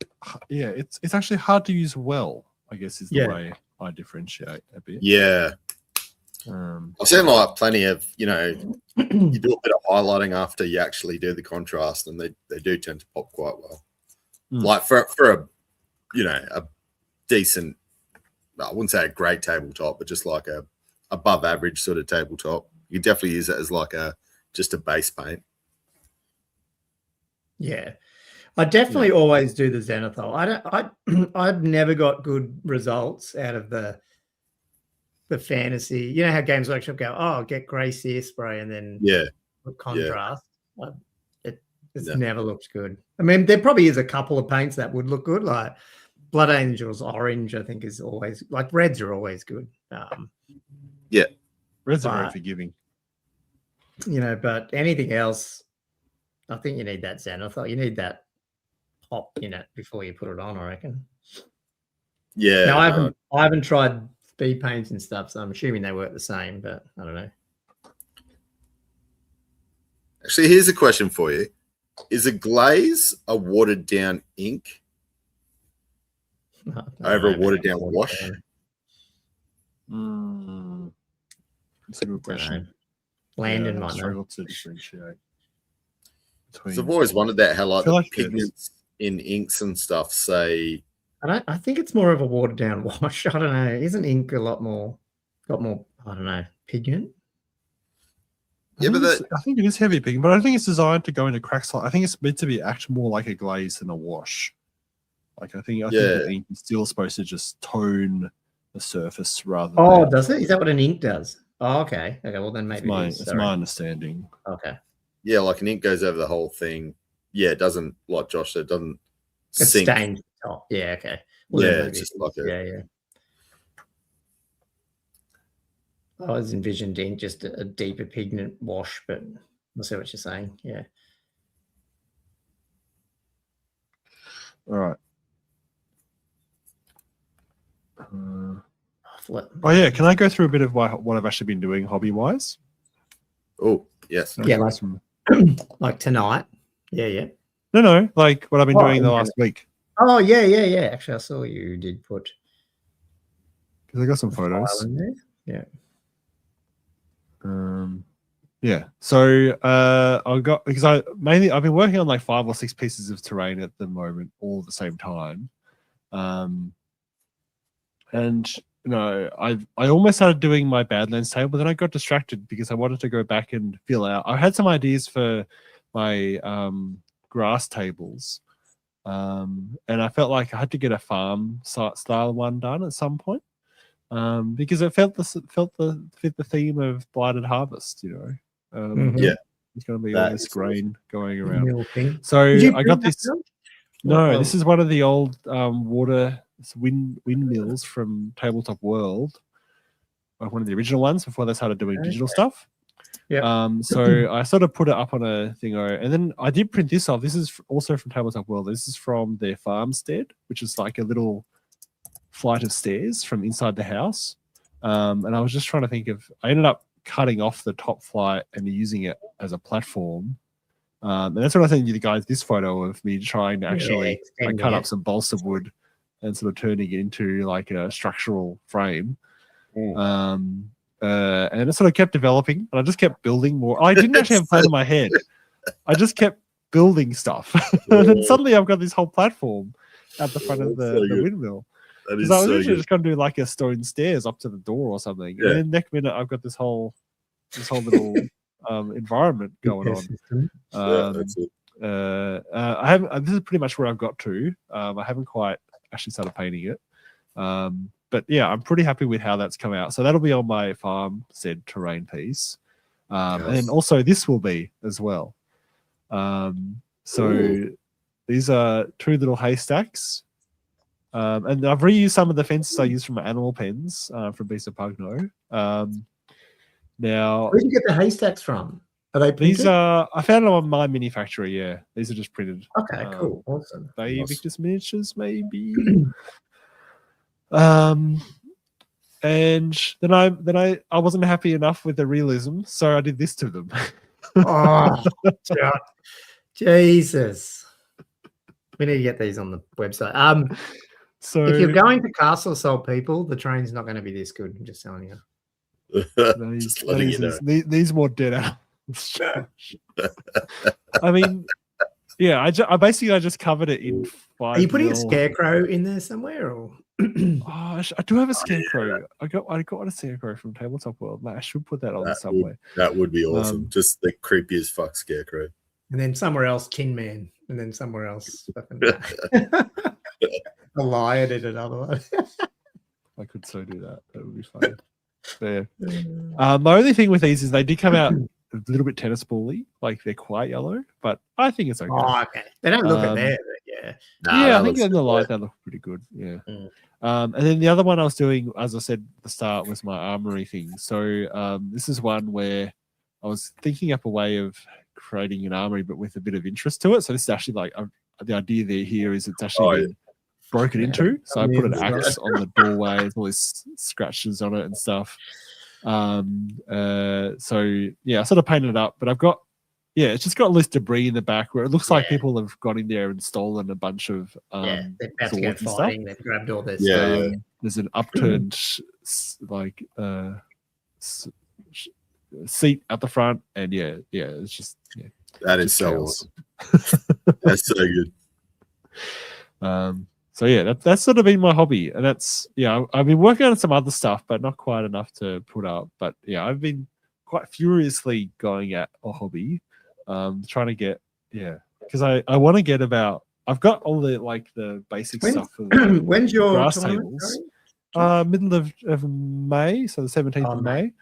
it's actually hard to use well, I guess is the way I differentiate a bit. Yeah. I've seen like plenty of, you do a bit of highlighting after you actually do the contrast, and they do tend to pop quite well. Like for a a decent, I wouldn't say a great tabletop, but just like a above average sort of tabletop, you definitely use it as like just a base paint. Yeah. I definitely always do the zenithal. I've never got good results out of the fantasy. You know how Games Workshop go, get grey sear spray and then put contrast. It's never looked good. I mean, there probably is a couple of paints that would look good, like Blood Angels orange, I think is always, like reds are always good. Reds are very forgiving. But anything else, I think you need that zenithal. You need that pop in it before you put it on, I reckon. Yeah. Now I haven't tried speed paints and stuff, so I'm assuming they work the same, but I don't know. Actually, here's a question for you. Is a glaze a watered down ink over a watered down wash? That's a good question. Landon might struggle to differentiate. I've always wondered that, how like pigments in inks and stuff I think it's more of a watered down wash. I don't know. Isn't ink got more I don't know, pigment. I think it is heavy pigment, but I think it's designed to go into cracks. I think it's meant to be actually more like a glaze than a wash. Like I think the ink is still supposed to just tone the surface rather. Oh, does it? Is that what an ink does? Oh, okay. Okay, well then maybe it's my understanding. Okay. Yeah, like an ink goes over the whole thing. Yeah, it doesn't, like Josh said, it doesn't sink. Stained top. Yeah, okay. Well, yeah, it's just like yeah. I always envisioned ink just a deeper pigment wash, but I see what you're saying. Yeah. All right. Oh yeah, can I go through a bit of what I've actually been doing hobby-wise? Oh, yes. Yeah, like tonight. Yeah. No, like what I've been doing the last week. Oh, yeah. Actually, I saw you did put. Because I got some photos. Yeah. Yeah. So I've been working on like 5 or 6 pieces of terrain at the moment, all at the same time. And I almost started doing my Badlands table, but then I got distracted because I wanted to go back and fill out. I had some ideas for my grass tables, and I felt like I had to get a farm style one done at some point, because it fit the theme of Blighted Harvest. Yeah, it's going to be all this grain going around. So I got this. No, this is one of the old water windmills from Tabletop World, like one of the original ones before they started doing digital stuff. Yeah. So I sort of put it up on a thing, and then I did print this off. This is also from Tabletop World. This is from their farmstead, which is like a little flight of stairs from inside the house. And I was just trying to think of. I ended up cutting off the top flight and using it as a platform. And that's what I sent you guys this photo of me trying to actually cut up some balsa wood and sort of turning it into like a structural frame. And it sort of kept developing, and I just kept building more. I didn't actually have a plan in my head. I just kept building stuff. And then suddenly I've got this whole platform at the front of the windmill. Because I was literally just going to do like a stone stairs up to the door or something. Yeah. And then next minute I've got this whole little environment going on. That's it. I haven't. This is pretty much where I've got to. I haven't quite actually started painting it, but yeah, I'm pretty happy with how that's come out. So that'll be on my farm said terrain piece, and then also this will be as well. So these are 2 little haystacks, and I've reused some of the fences I used from my animal pens from Bisa Pugno. Now, where did you get the haystacks from? Are they printed? These are, I found them on my manufacturer. Yeah, these are just printed. Okay, cool, awesome. They Victus Miniatures, maybe. And then I wasn't happy enough with the realism, so I did this to them. Oh, God. Jesus! We need to get these on the website. So if you're going to Castle Salt, people, the train's not going to be this good. I'm just telling you. These more dead out. I mean, yeah, I basically just covered it in 5. Are you putting a scarecrow in there somewhere, or? I do have a scarecrow. I got a scarecrow from Tabletop World. I should put that on somewhere. That would be awesome. Just the creepy as fuck scarecrow. And then somewhere else, Tin Man, and then somewhere else, a lion in another one. I could so do that. That would be fun. Yeah. My only thing with these is they did come out a little bit tennis ball-y, like they're quite yellow, but I think it's okay. Oh, okay. They don't look at there, but yeah. I think in the light they look pretty good. Yeah. And then the other one I was doing, as I said at the start, was my armory thing. So this is one where I was thinking up a way of creating an armory, but with a bit of interest to it. So this is actually like the idea here is it's actually been broken into. So I put an axe on the doorway, there's all these scratches on it and stuff. So yeah, I sort of painted it up, but I've got it's just got loose debris in the back where it looks like people have got in there and stolen a bunch of they're about to go fighting. They've grabbed all this. There's an upturned seat at the front, and it's just that is so awesome. That's so good. So yeah, that's sort of been my hobby, and that's I've been working on some other stuff, but not quite enough to put up. But yeah, I've been quite furiously going at a hobby, trying to get because I want to get about. I've got all the basic stuff. For the when's your grass tournament tables? going? Middle of May, so the 17th of May.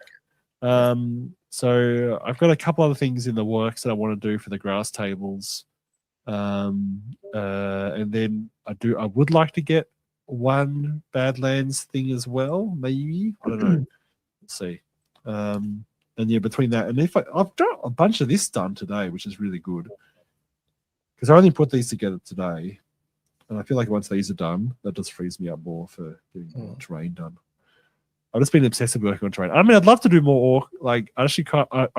So I've got a couple other things in the works that I want to do for the grass tables. And then I would like to get one Badlands thing as well, maybe. I don't know. Let's see. And yeah, between that and I've got a bunch of this done today, which is really good. Because I only put these together today. And I feel like once these are done, that just frees me up more for getting more terrain done. I've just been obsessive working on terrain. I mean, I'd love to do more orc. Like, I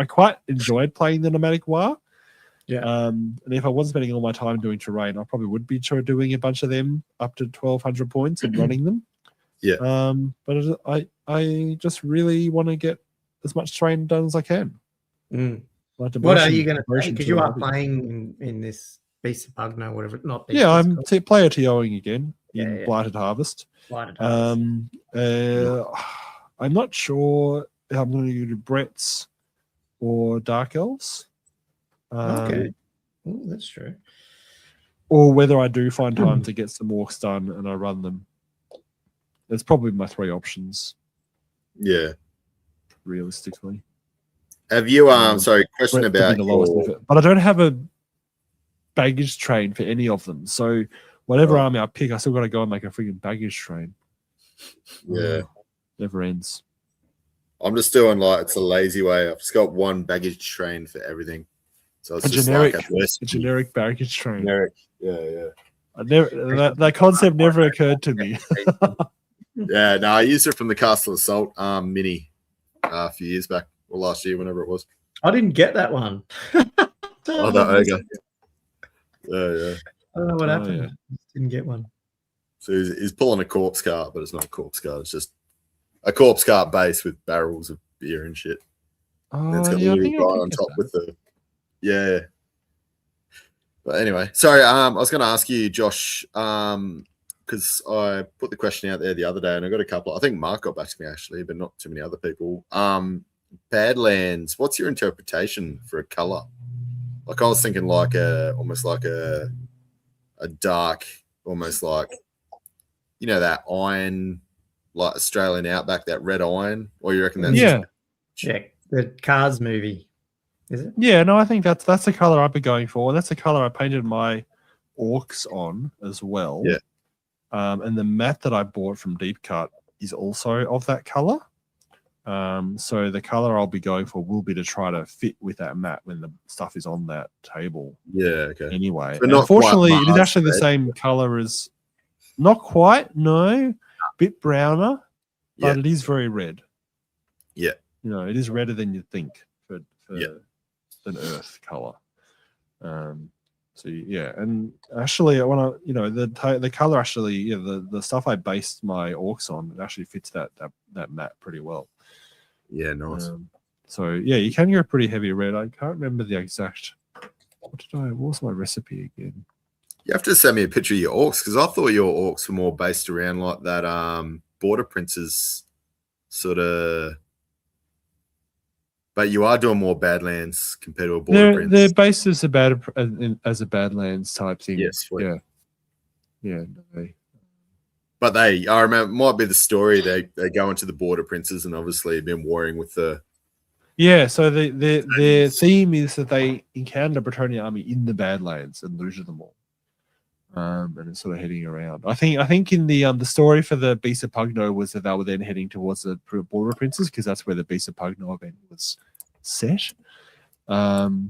quite enjoyed playing the nomadic war. Yeah. And if I wasn't spending all my time doing terrain, I probably would be doing a bunch of them up to 1,200 points and running them. Yeah. But I just really want to get as much terrain done as I can. What are you going to play? Because you are playing in this Beast of Pugno, whatever. Not Beast. Yeah, I'm player TOing again in Blighted Harvest. Blighted Harvest. I'm not sure if I'm going to do Brett's or Dark Elves. Okay. That's true. Or whether I do find time to get some orcs done and I run them. There's probably my three options. Yeah. Realistically. Have you sorry, question about but I don't have a baggage train for any of them. So whatever army I pick, I still got to go and make a freaking baggage train. Yeah. Never ends. I'm just doing it's a lazy way. I've just got one baggage train for everything. So it's a generic baggage train. Generic. Yeah. That concept never occurred to me. Yeah, no, I used it from the Castle Assault mini a few years back, or last year, whenever it was. I didn't get that one. The ogre. Yeah. I don't know what happened. Yeah. Didn't get one. So he's pulling a corpse cart, but it's not a corpse cart. It's just a corpse cart base with barrels of beer and shit. And it's got a little guy on top with the But anyway, sorry. I was going to ask you, Josh, because I put the question out there the other day, and I got a couple. I think Mark got back to me actually, but not too many other people. Badlands. What's your interpretation for a color? Like I was thinking, almost like a dark, almost like that iron, like Australian Outback, that red iron. Or you reckon that's check the Cars movie? Is it? Yeah, no, I think that's the color I've been going for. That's the color I painted my orcs on as well. Yeah. And the mat that I bought from Deep Cut is also of that color. So the color I'll be going for will be to try to fit with that mat when the stuff is on that table. Yeah, okay. Anyway, unfortunately, it is actually the same color as, not quite, no, bit browner, but it is very red. Yeah. It is redder than you'd think for an earth color. So yeah, and actually, when the color actually, the stuff I based my orcs on, it actually fits that mat pretty well. Yeah, nice. So yeah, you can go pretty heavy red. I can't remember the exact. What was my recipe again? You have to send me a picture of your orcs, because I thought your orcs were more based around like that Border Princes sort of. But you are doing more Badlands compared to a Border Prince. They're based as a Badlands type thing. Yes. Yeah. But I remember, might be the story. They go into the Border Princes and obviously have been warring with the. Yeah, so their theme is that they encounter the Bretonnian army in the Badlands and looted them all. And it's sort of heading around. I think in the story for the Beast of Pugno was that they were then heading towards the Border Princes, because that's where the Beast of Pugno event was set. What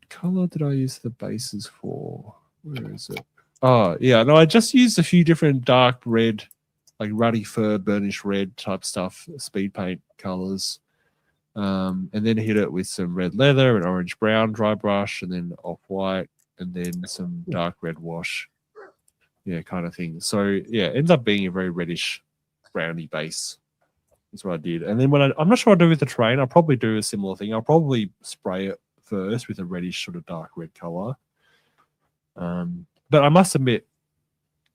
color did I use the bases for? Where is it? Oh yeah, no, I just used a few different dark red, like ruddy fur, burnished red type stuff, speed paint colors, and then hit it with some red leather and orange brown dry brush, and then off white, and then some dark red wash, kind of thing. So yeah, it ends up being a very reddish browny base. That's what I did. And then I'm not sure what I'll do with the terrain. I'll probably do a similar thing. I'll probably spray it first with a reddish sort of dark red color. But I must admit,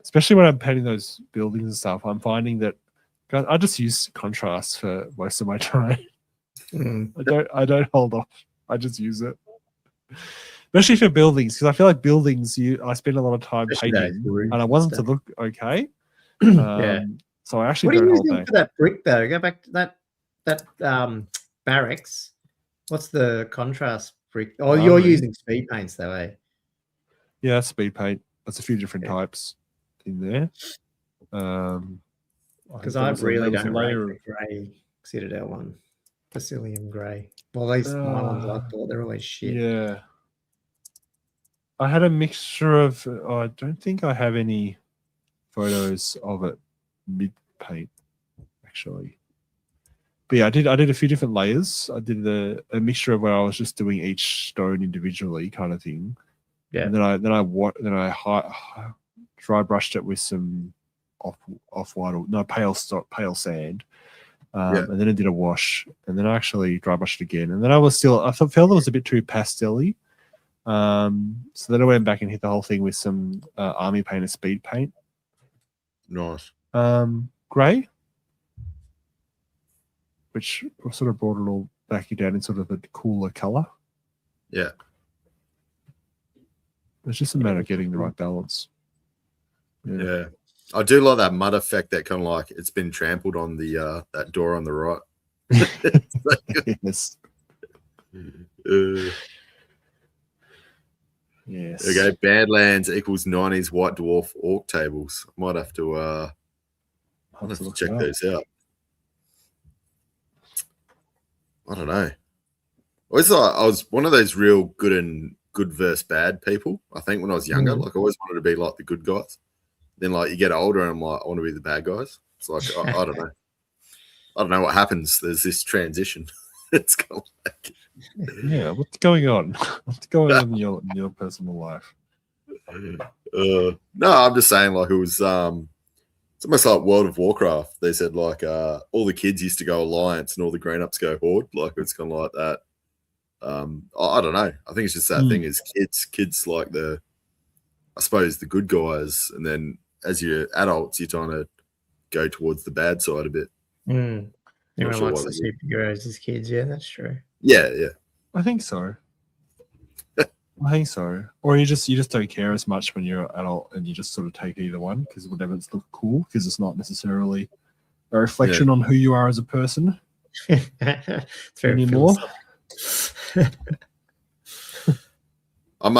especially when I'm painting those buildings and stuff, I'm finding that I just use contrast for most of my time. I don't hold off. I just use it, especially for buildings, because I feel like buildings, I spend a lot of time painting, and I want them to look okay. So I actually don't hold back. For that brick though? Go back to that barracks. What's the contrast brick? Oh, you're using speed paints though, eh? Yeah, speed paint. There's a few different types in there. Because I really don't rate the grey Citadel one. Facilium grey. Well, at least my ones I thought they're always shit. Yeah. I had a mixture of I don't think I have any photos of it mid paint, actually. But yeah, I did a few different layers. I did a mixture of where I was just doing each stone individually kind of thing. Yeah. And then I dry brushed it with some off-white or pale sand. And then I did a wash, and then I actually dry brushed it again. And then I felt it was a bit too pastel-y. So then I went back and hit the whole thing with some army paint and speed paint. Nice. Grey, which sort of brought it all back down in sort of a cooler color. Yeah. It's just a matter of getting the right balance. Yeah. I do like that mud effect that kind of like it's been trampled on the that door on the right. Yes. Yes. Okay, Badlands equals 90s White Dwarf Orc tables. Might have to check those out. I don't know. I was one of those real good versus bad people. I think when I was younger, like I always wanted to be like the good guys. Then like you get older and I'm like, I want to be the bad guys. It's like I don't know. I don't know what happens. There's this transition. It's kind of like what's going on? What's going on in your personal life? No, I'm just saying like it was it's almost like World of Warcraft. They said like all the kids used to go Alliance and all the grown-ups go Horde. Like it's kind of like that. I don't know. I think it's just that thing is kids like I suppose the good guys, and then as you're adults, you're trying to go towards the bad side a bit. Everyone likes the superheroes as kids. Yeah, that's true. Yeah. I think so. Or you just don't care as much when you're an adult, and you just sort of take either one because whatever's look cool, because it's not necessarily a reflection on who you are as a person anymore. I'm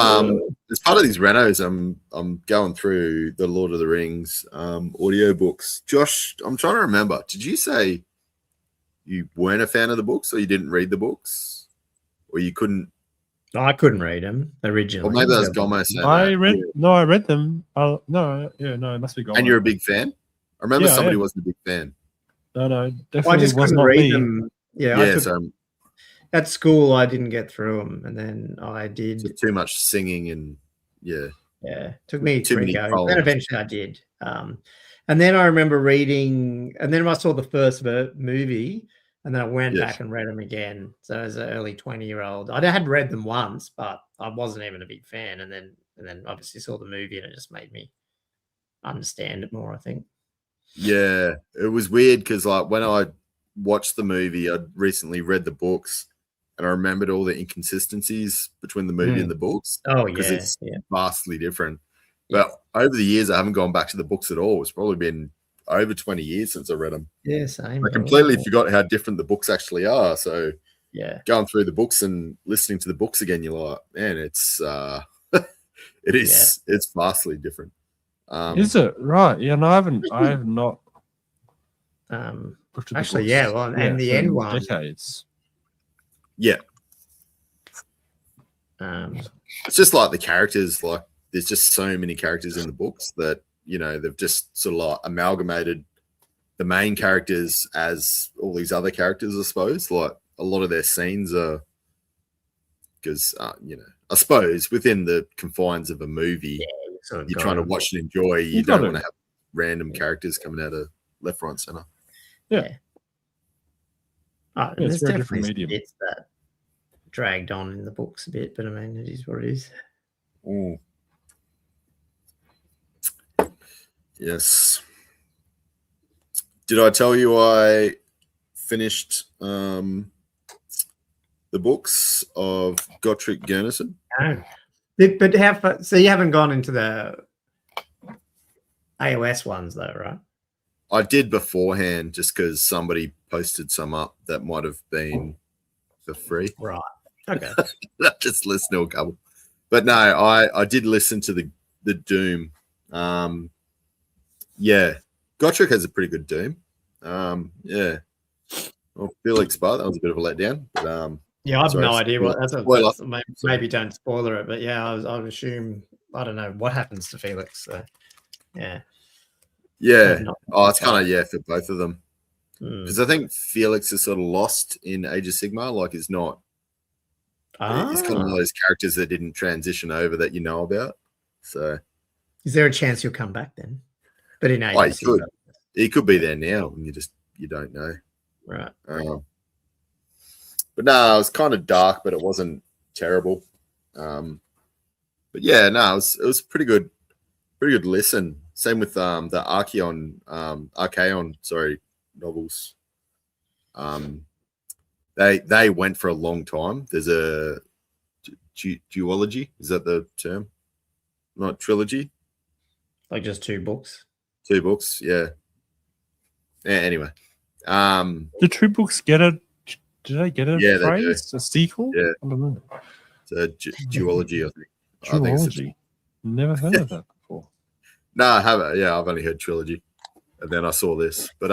as part of these renos, I'm going through the Lord of the Rings audiobooks. Josh, I'm trying to remember. Did you say you weren't a fan of the books, or you didn't read the books, or you couldn't? I couldn't read them originally. Or maybe that's Gomo saying I read them. It must be Gomo. And you're a big fan? I remember somebody wasn't a big fan. No, definitely was not read me. them. Yeah, at school I didn't get through them, and then I did. Too much singing and took me too many goes. Then eventually I did. And then I remember reading, and then I saw the first movie, and then I went back and read them again. So as an early 20-year-old, I had read them once, but I wasn't even a big fan. And then obviously saw the movie, and it just made me understand it more, I think. Yeah, it was weird because like when I watched the movie, I'd recently read the books, and I remembered all the inconsistencies between the movie and the books. Oh, because it's vastly different. But over the years, I haven't gone back to the books at all. It's probably been over 20 years since I read them. Yeah, same. I completely forgot how different the books actually are. So going through the books and listening to the books again, you're like, man, it's it's vastly different. Is it right? Yeah, no, I have not. Actually, and the end one. Decades. Yeah. It's just like the characters, like there's just so many characters in the books that, you know, they've just sort of like amalgamated the main characters as all these other characters, I suppose. Like a lot of their scenes are because, you know, I suppose within the confines of a movie, you're trying to watch and enjoy. You don't want to have random characters coming out of left, right, center. Yeah. There's definitely bits that dragged on in the books a bit, but I mean, it is what it is. Yes. Did I tell you I finished the books of Gottfried Guernsey? No. But how far, so you haven't gone into the AOS ones though, right? I did beforehand just because somebody posted some up that might have been for free. Right. Okay. Just listen to a couple. But no, I did listen to the Doom. Yeah. Gottschalk has a pretty good Doom. Yeah. Well, Felix Bar, that was a bit of a letdown. But yeah, I have sorry, no idea what that's. Maybe Sorry. don't spoiler it, but yeah, I would assume I don't know what happens to Felix. So yeah. Yeah. Oh, it's kind of for both of them. Because I think Felix is sort of lost in Age of Sigmar. Like he's not. He's kind of one of those characters that didn't transition over that you know about. So, is there a chance he'll come back then? But in Age of Sigmar, he could be there now, and you don't know. Right. But no, it was kind of dark, but it wasn't terrible. But yeah, no, it was pretty good listen. Same with the Archaon, novels. They went for a long time. There's a duology. Is that the term? Not trilogy. Like just 2 books. 2 books, yeah. Anyway, the 2 books get a. Did I get a phrase? A sequel? Yeah. I don't know. It's a duology, I think. Duology. Never heard of that before. No, I haven't. Yeah, I've only heard trilogy, and then I saw this. But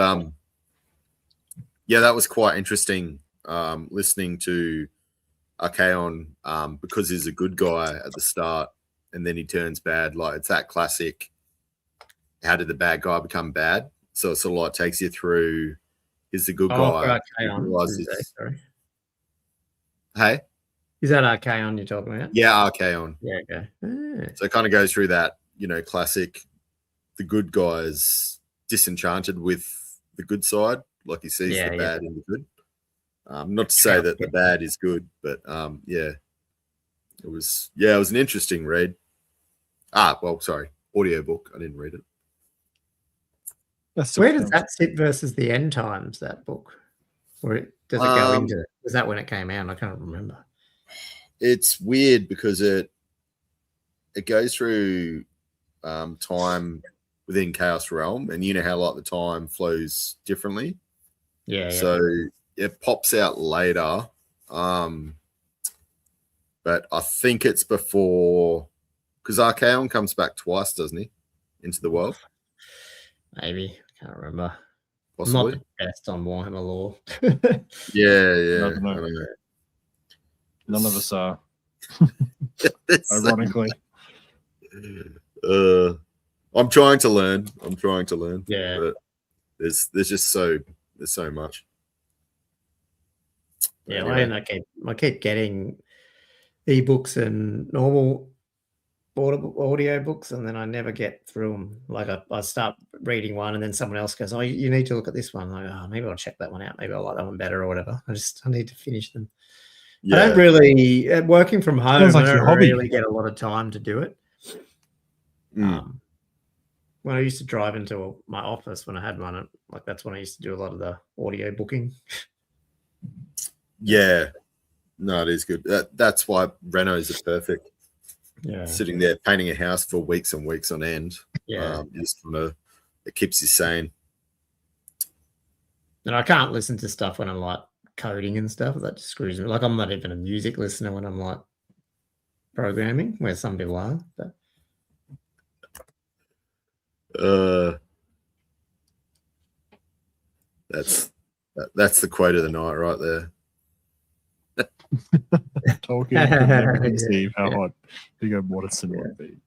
yeah, that was quite interesting. Listening to Archaon, because he's a good guy at the start, and then he turns bad. Like it's that classic. How did the bad guy become bad? So it sort of like takes you through. He's the good guy. Sorry. Hey, is that Archaon you're talking about? Yeah, Archaon. Yeah, okay. So it kind of goes through that, classic. The good guy's disenchanted with the good side, like he sees the bad in the good. Not to say that the bad is good, but it was an interesting read. Audiobook. I didn't read it. Where does that sit versus the End Times, that book? Or does it go into? Was that when it came out? I can't remember. It's weird because it goes through time within Chaos Realm, and you know how like the time flows differently. Yeah. So it pops out later, but I think it's before because Archaon comes back twice, doesn't he, into the world? Maybe. I can't remember. Possibly. I'm not the best on Warhammer lore. Yeah. None of us are. Ironically. I'm trying to learn. Yeah. But there's so much. Yeah, anyway. I keep getting ebooks and normal audio books, and then I never get through them. Like I start reading one, and then someone else goes, "Oh, you need to look at this one." I'm like, "Oh, maybe I'll check that one out. Maybe I like that one better, or whatever." I need to finish them. Yeah. I don't really working from home. Like I don't really get a lot of time to do it. When I used to drive into my office when I had one, like that's when I used to do a lot of the audio booking. Yeah, no, it is good. That's why Renos are perfect. Yeah, sitting there painting a house for weeks and weeks on end. Yeah, it keeps you sane. And I can't listen to stuff when I'm like coding and stuff. That just screws me. Like I'm not even a music listener when I'm like programming, where some people are. But that's the quote of the night right there. Talking to Steve how hot Viggo Mortensen would be.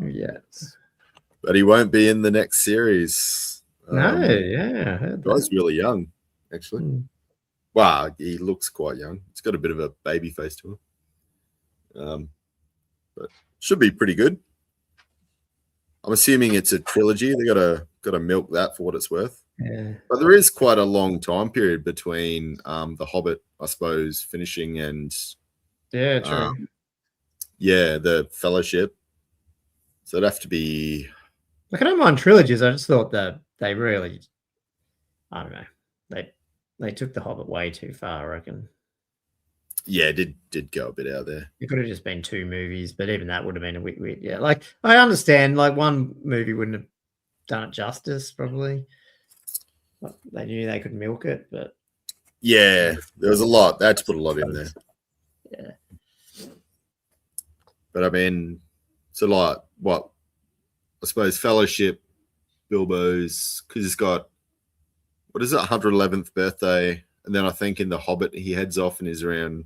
Yes, but he won't be in the next series. Guy's really young, actually. Wow, he looks quite young. He's got a bit of a baby face to him. But should be pretty good. I'm assuming it's a trilogy. They got to milk that for what it's worth. Yeah. But there is quite a long time period between The Hobbit, I suppose, finishing and true. The Fellowship. So it'd have to be Like, I don't mind trilogies. I just thought that they really, I don't know, they took The Hobbit way too far, I reckon. Yeah, it did go a bit out there. It could have just been 2 movies, but even that would have been a bit weird. Yeah, like, I understand, like, one movie wouldn't have done it justice, probably. Like, they knew they could milk it, but... Yeah, there was a lot. They had to put a lot in there. Yeah. But, I mean, so, like, what? I suppose Fellowship, Bilbo's, because he's got, what is it, 111th birthday. And then I think in The Hobbit, he heads off and is around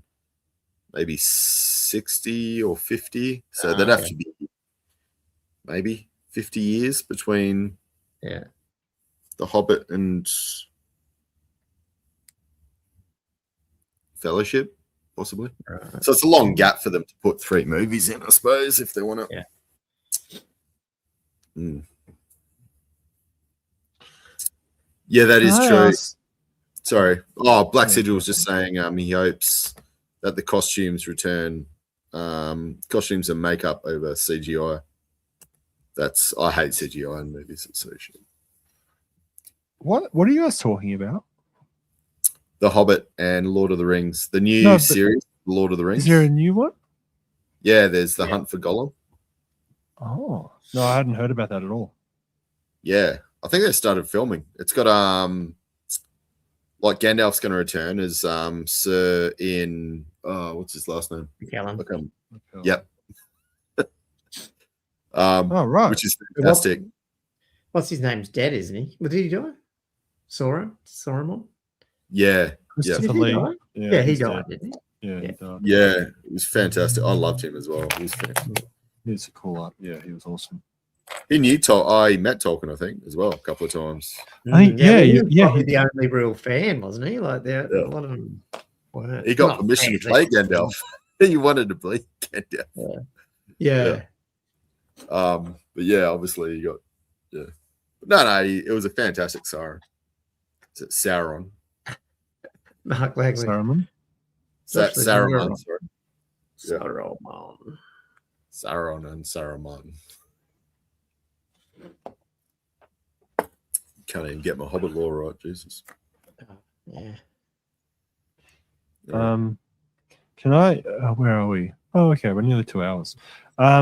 maybe 60 or 50. So there'd have to be maybe 50 years between The Hobbit and Fellowship, possibly. Right. So it's a long gap for them to put 3 movies in, I suppose, if they want to. Yeah. Yeah, that is true. Sorry. Oh, Black Sigil was just saying he hopes that the costumes return, costumes and makeup over CGI. I hate CGI in movies. It's so shit. What are you guys talking about? The Hobbit and Lord of the Rings, the new series, Lord of the Rings. Is there a new one? Yeah, there's the Hunt for Gollum. Oh no, I hadn't heard about that at all. Yeah, I think they started filming. It's got like Gandalf's going to return as Sir Ian. What's his last name? McKellen. Yep. Right. Which is fantastic. What's his name's dead, isn't he? What did he die? Saruman? Yeah. Christopher Lee. Yeah, he died, didn't he? Yeah, he died. Yeah, it was fantastic. I loved him as well. He was fantastic. He's a cool art. Yeah, he was awesome. He met Tolkien, I think, as well, a couple of times. I think, he was the only real fan, wasn't he? Like, a lot of them weren't. He got permission to play Gandalf. He wanted to play Gandalf. Yeah. But yeah, obviously he got No, it was a fantastic Sauron. Is it Sauron? Mark Lagley. Saruman? Saruman, sorry. Saruman. And Saruman. Can't even get my Hobbit lore right, Jesus. Yeah. Can I? Where are we? Oh, okay. We're nearly 2 hours. I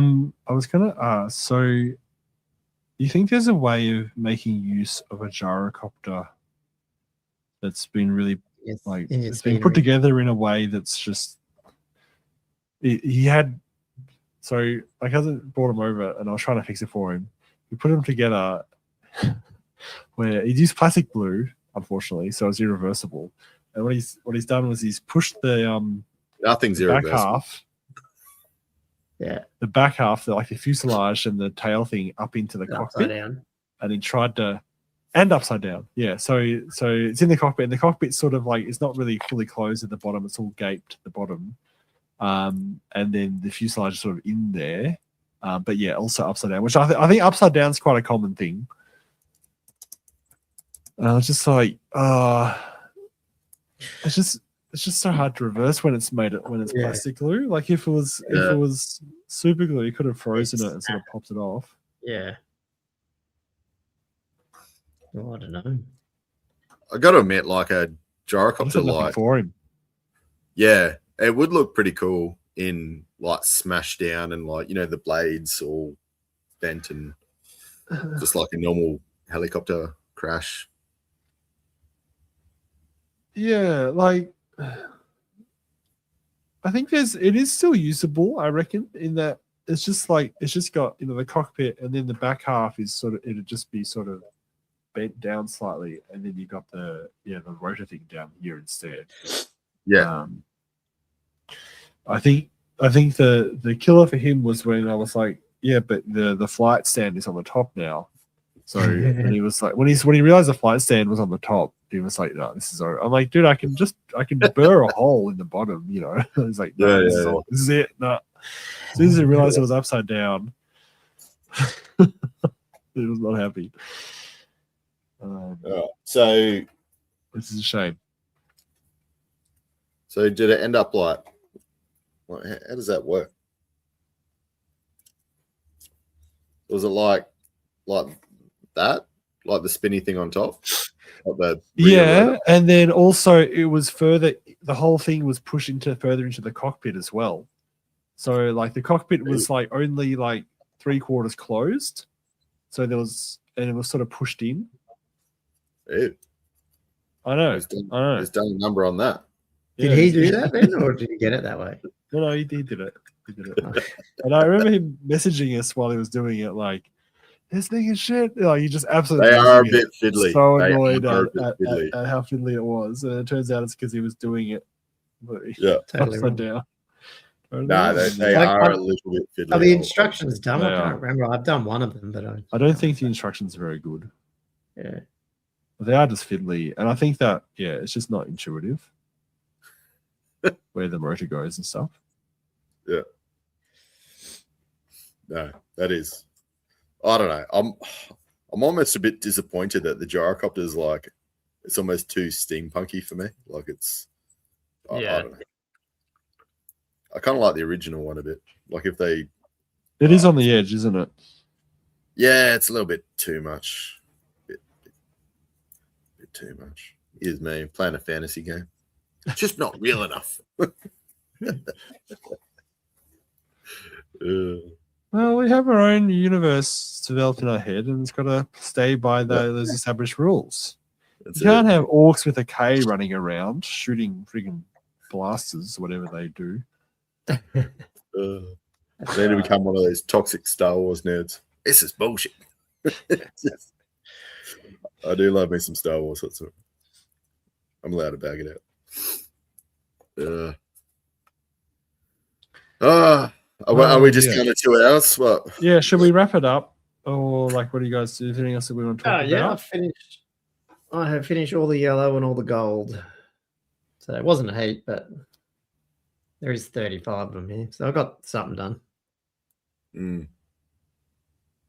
was gonna ask. So, you think there's a way of making use of a gyrocopter that's been really it's been put together in a way that's just he had. So my cousin brought him over, and I was trying to fix it for him. We put them together where he used plastic glue, unfortunately, so it's irreversible. And what he's done was he's pushed the nothing's the back irreversible. half. Yeah. The back half, the fuselage and the tail thing up into the cockpit. Down. And he tried to and upside down. Yeah. So it's in the cockpit, and the cockpit's sort of like it's not really fully closed at the bottom, it's all gaped at the bottom. And then the fuselage is sort of in there. But yeah, also upside down, which I think upside down is quite a common thing. And I was just like, it's just so hard to reverse when it's plastic glue. Like if it was super glue, you could have frozen it and sort of popped it off. Yeah. Oh, I don't know. I got to admit, like a gyrocopter light for him. Yeah, it would look pretty cool in like smashed down and like the blades all bent and just like a normal helicopter crash. Yeah, like I think it is still usable, I reckon, in that it's just got the cockpit, and then the back half is it'd just be sort of bent down slightly, and then you got the rotor thing down here instead. Yeah. I think the killer for him was when I was like, yeah, but the flight stand is on the top now. So and he was like, when he realized the flight stand was on the top, he was like, no, this is over. I'm like, dude, I can burr a hole in the bottom, He's like, no, this is it. No. As soon as he realized it was upside down, he was not happy. So this is a shame. So did it end up like how does that work? Was it like like that, like the spinny thing on top. Like the rear Yeah, rotor. and then also it was further. The whole thing was pushed further into the cockpit as well. So like the cockpit was like only like 3/4 closed. So it was sort of pushed in. Ew. I know. He's done a number on that. Did he do that then, or did he get it that way? No, he did it. He did it. And I remember him messaging us while he was doing it, like, this thing is shit. Like, he just absolutely. They are a bit fiddly. So annoyed at how fiddly it was, and it turns out it's because he was doing it. Totally upside down. No, they are a little bit fiddly. Are the instructions done? They I can't are. remember. I've done one of them, but I don't think the instructions are very good. yeah. They are just fiddly, and I think that it's just not intuitive where the motor goes and stuff. Yeah. No, that is. I don't know. I'm almost a bit disappointed that the gyrocopter is like it's almost too steampunky for me. Like it's. I don't know. I kind of like the original one a bit. Like if they. It is on the edge, isn't it? Yeah, it's a little bit too much. Bit too much. Here's me playing a fantasy game. It's just not real enough. Well, we have our own universe developed in our head, and it's got to stay by those established rules. You can't have orcs with a K running around shooting friggin' blasters, whatever they do. They need to become one of those toxic Star Wars nerds. This is bullshit. I do love me some Star Wars. That's it. I'm allowed to bag it out. Are we just kind of 2 hours? What? Yeah, should we wrap it up? Or like, what do you guys do? Is there anything else that we want to talk about? Yeah, I have finished all the yellow and all the gold. So it wasn't a heap, but there is 35 of them here. So I got something done.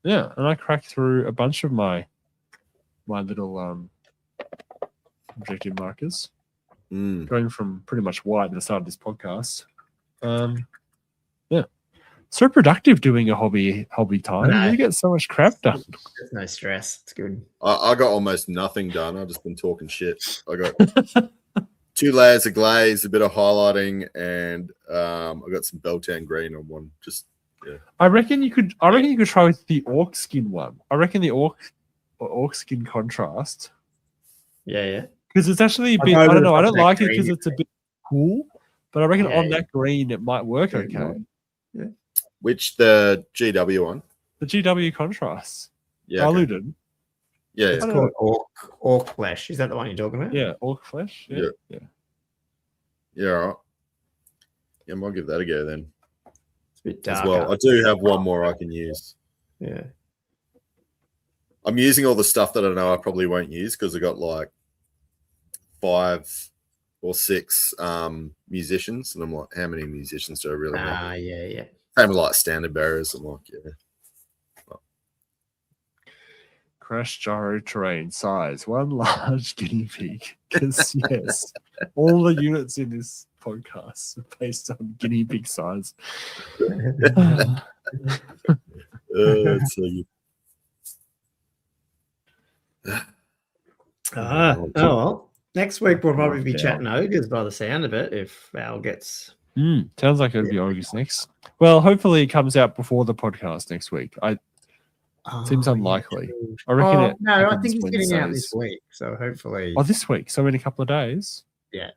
Yeah, and I cracked through a bunch of my little objective markers, going from pretty much white at the start of this podcast. Yeah, so productive doing a hobby time. You get so much crap done. There's no stress. It's good. I got almost nothing done. I've just been talking shit. I got 2 layers of glaze, a bit of highlighting, and I got some Beltan green on one. Just I reckon you could try with the orc skin one. I reckon the orc skin contrast. Yeah. Because it's actually a bit. I don't know. I don't like it because it's a bit cool, but I reckon on that green it might work okay. Yeah. Which the GW one? The GW contrast. Yeah. Diluted. Yeah. It's called orc flesh. Is that the one you're talking about? Yeah, orc flesh. Yeah. Yeah. All right. Yeah, I might give that a go then. It's a bit dark. As well. I do have one more I can use. Yeah. I'm using all the stuff that I know I probably won't use because I got like 5 or 6 musicians, and I'm like, how many musicians do I really have? Yeah. Same with like standard bearers. I'm like, Crash gyro terrain size 1 large guinea pig. Because yes, all the units in this podcast are based on guinea pig size. It's so good. Oh well. Next week we'll probably be chatting ogres by the sound of it if Val gets. Sounds like it'll be ogres next. Well, hopefully it comes out before the podcast next week. Seems unlikely. I reckon I think he's getting out this week, so hopefully. Oh, this week. So in a couple of days. Yeah.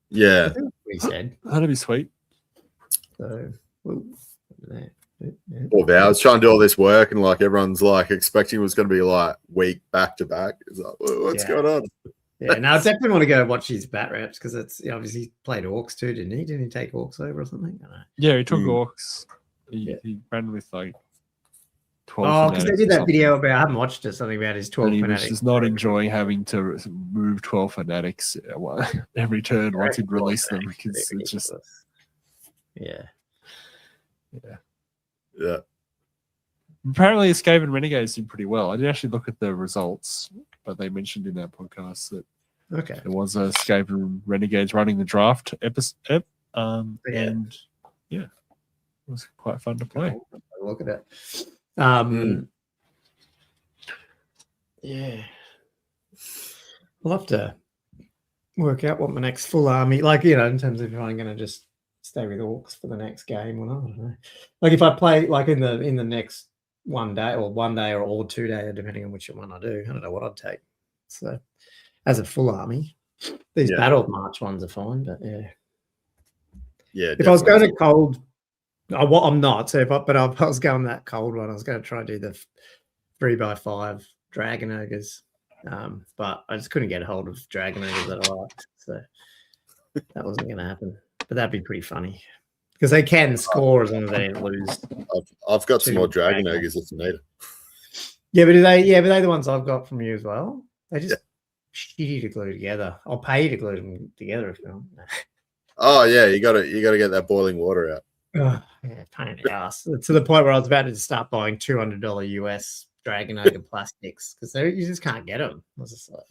Yeah. I think that's what he said. That'd be sweet. So. Poor Val. I was trying to do all this work, and like everyone's like expecting it was going to be like week back to back. It's like, what's going on? Yeah, no, I definitely want to go watch his bat reps because it's obviously he played orcs too, didn't he? Didn't he take orcs over or something? I don't know. Yeah, he took orcs. He ran with like 12. Oh, because they did that video about, I haven't watched it, something about his 12 and he fanatics. was just not enjoying having to move 12 fanatics every turn once he'd release them because it's just. Yeah. Apparently, Skaven Renegades did pretty well. I did actually look at the results, but they mentioned in that podcast that there was a Skaven Renegades running the draft episode, and it was quite fun to play. Look at it. Yeah. We'll have to work out what my next full army, like, you know, in terms of if I'm going to just stay with orcs for the next game or not. I don't know. Like if I play like in the next one day or 2 day, depending on which one I do, I don't know what I'd take. So as a full army, these battle march ones are fine, but yeah. Yeah. If I was going to cold, I'm not. So if I was going that cold one, I was going to try and do the 3x5 dragon ogres. But I just couldn't get a hold of dragon ogres that I liked, so that wasn't going to happen. But that'd be pretty funny because they can score as long as they don't lose. I've got some more dragon ogres if you need it. Yeah, but they're the ones I've got from you as well. They just shitty to glue together. I'll pay you to glue them together if you want. Oh yeah, you got to get that boiling water out. Oh, yeah, pain in the ass. To the point where I was about to start buying $200 US dragon ogre plastics because you just can't get them.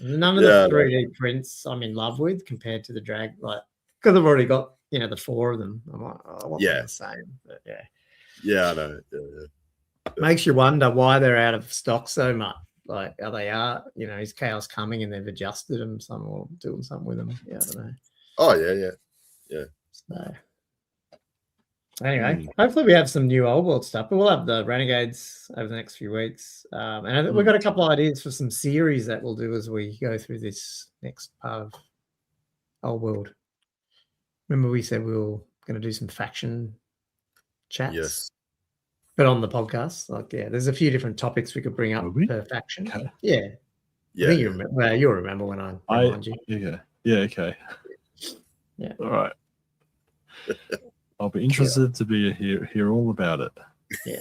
None of the 3D prints I'm in love with compared to the drag, like because I've already got the 4 of them. I'm like, I want the same, but I know. Yeah. Makes you wonder why they're out of stock so much. Like, is Chaos coming and they've adjusted them some or doing something with them? Yeah, I don't know. Oh yeah. So anyway, hopefully we have some new old world stuff, but we'll have the Renegades over the next few weeks. And I think we've got a couple of ideas for some series that we'll do as we go through this next part of old world. Remember we said we were going to do some faction chats? Yes. But on the podcast, there's a few different topics we could bring up per faction. Okay. Yeah. I think you'll remember when I remind you. Yeah, okay. Yeah. All right. I'll be interested to hear all about it. Yeah.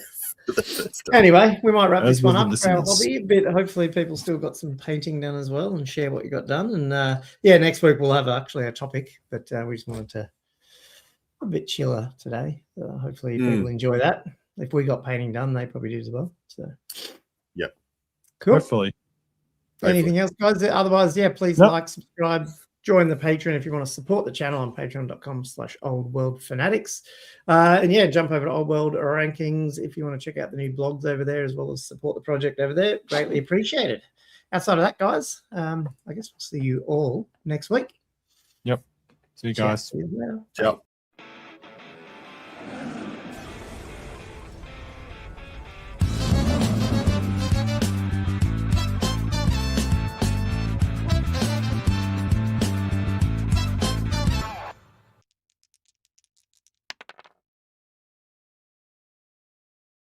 Anyway, we might wrap this one up for our hobby. But hopefully people still got some painting done as well and share what you got done. And next week we'll have actually a topic, but we just wanted to a bit chiller today. Hopefully people enjoy that. If we got painting done, they probably did as well. So cool. Hopefully. Anything else, guys? Otherwise, please like, subscribe. Join the Patreon if you want to support the channel on patreon.com/oldworldfanatics. And jump over to Old World Rankings if you want to check out the new blogs over there as well as support the project over there. Greatly appreciated. Outside of that, guys, I guess we'll see you all next week. Yep. See you guys. Ciao.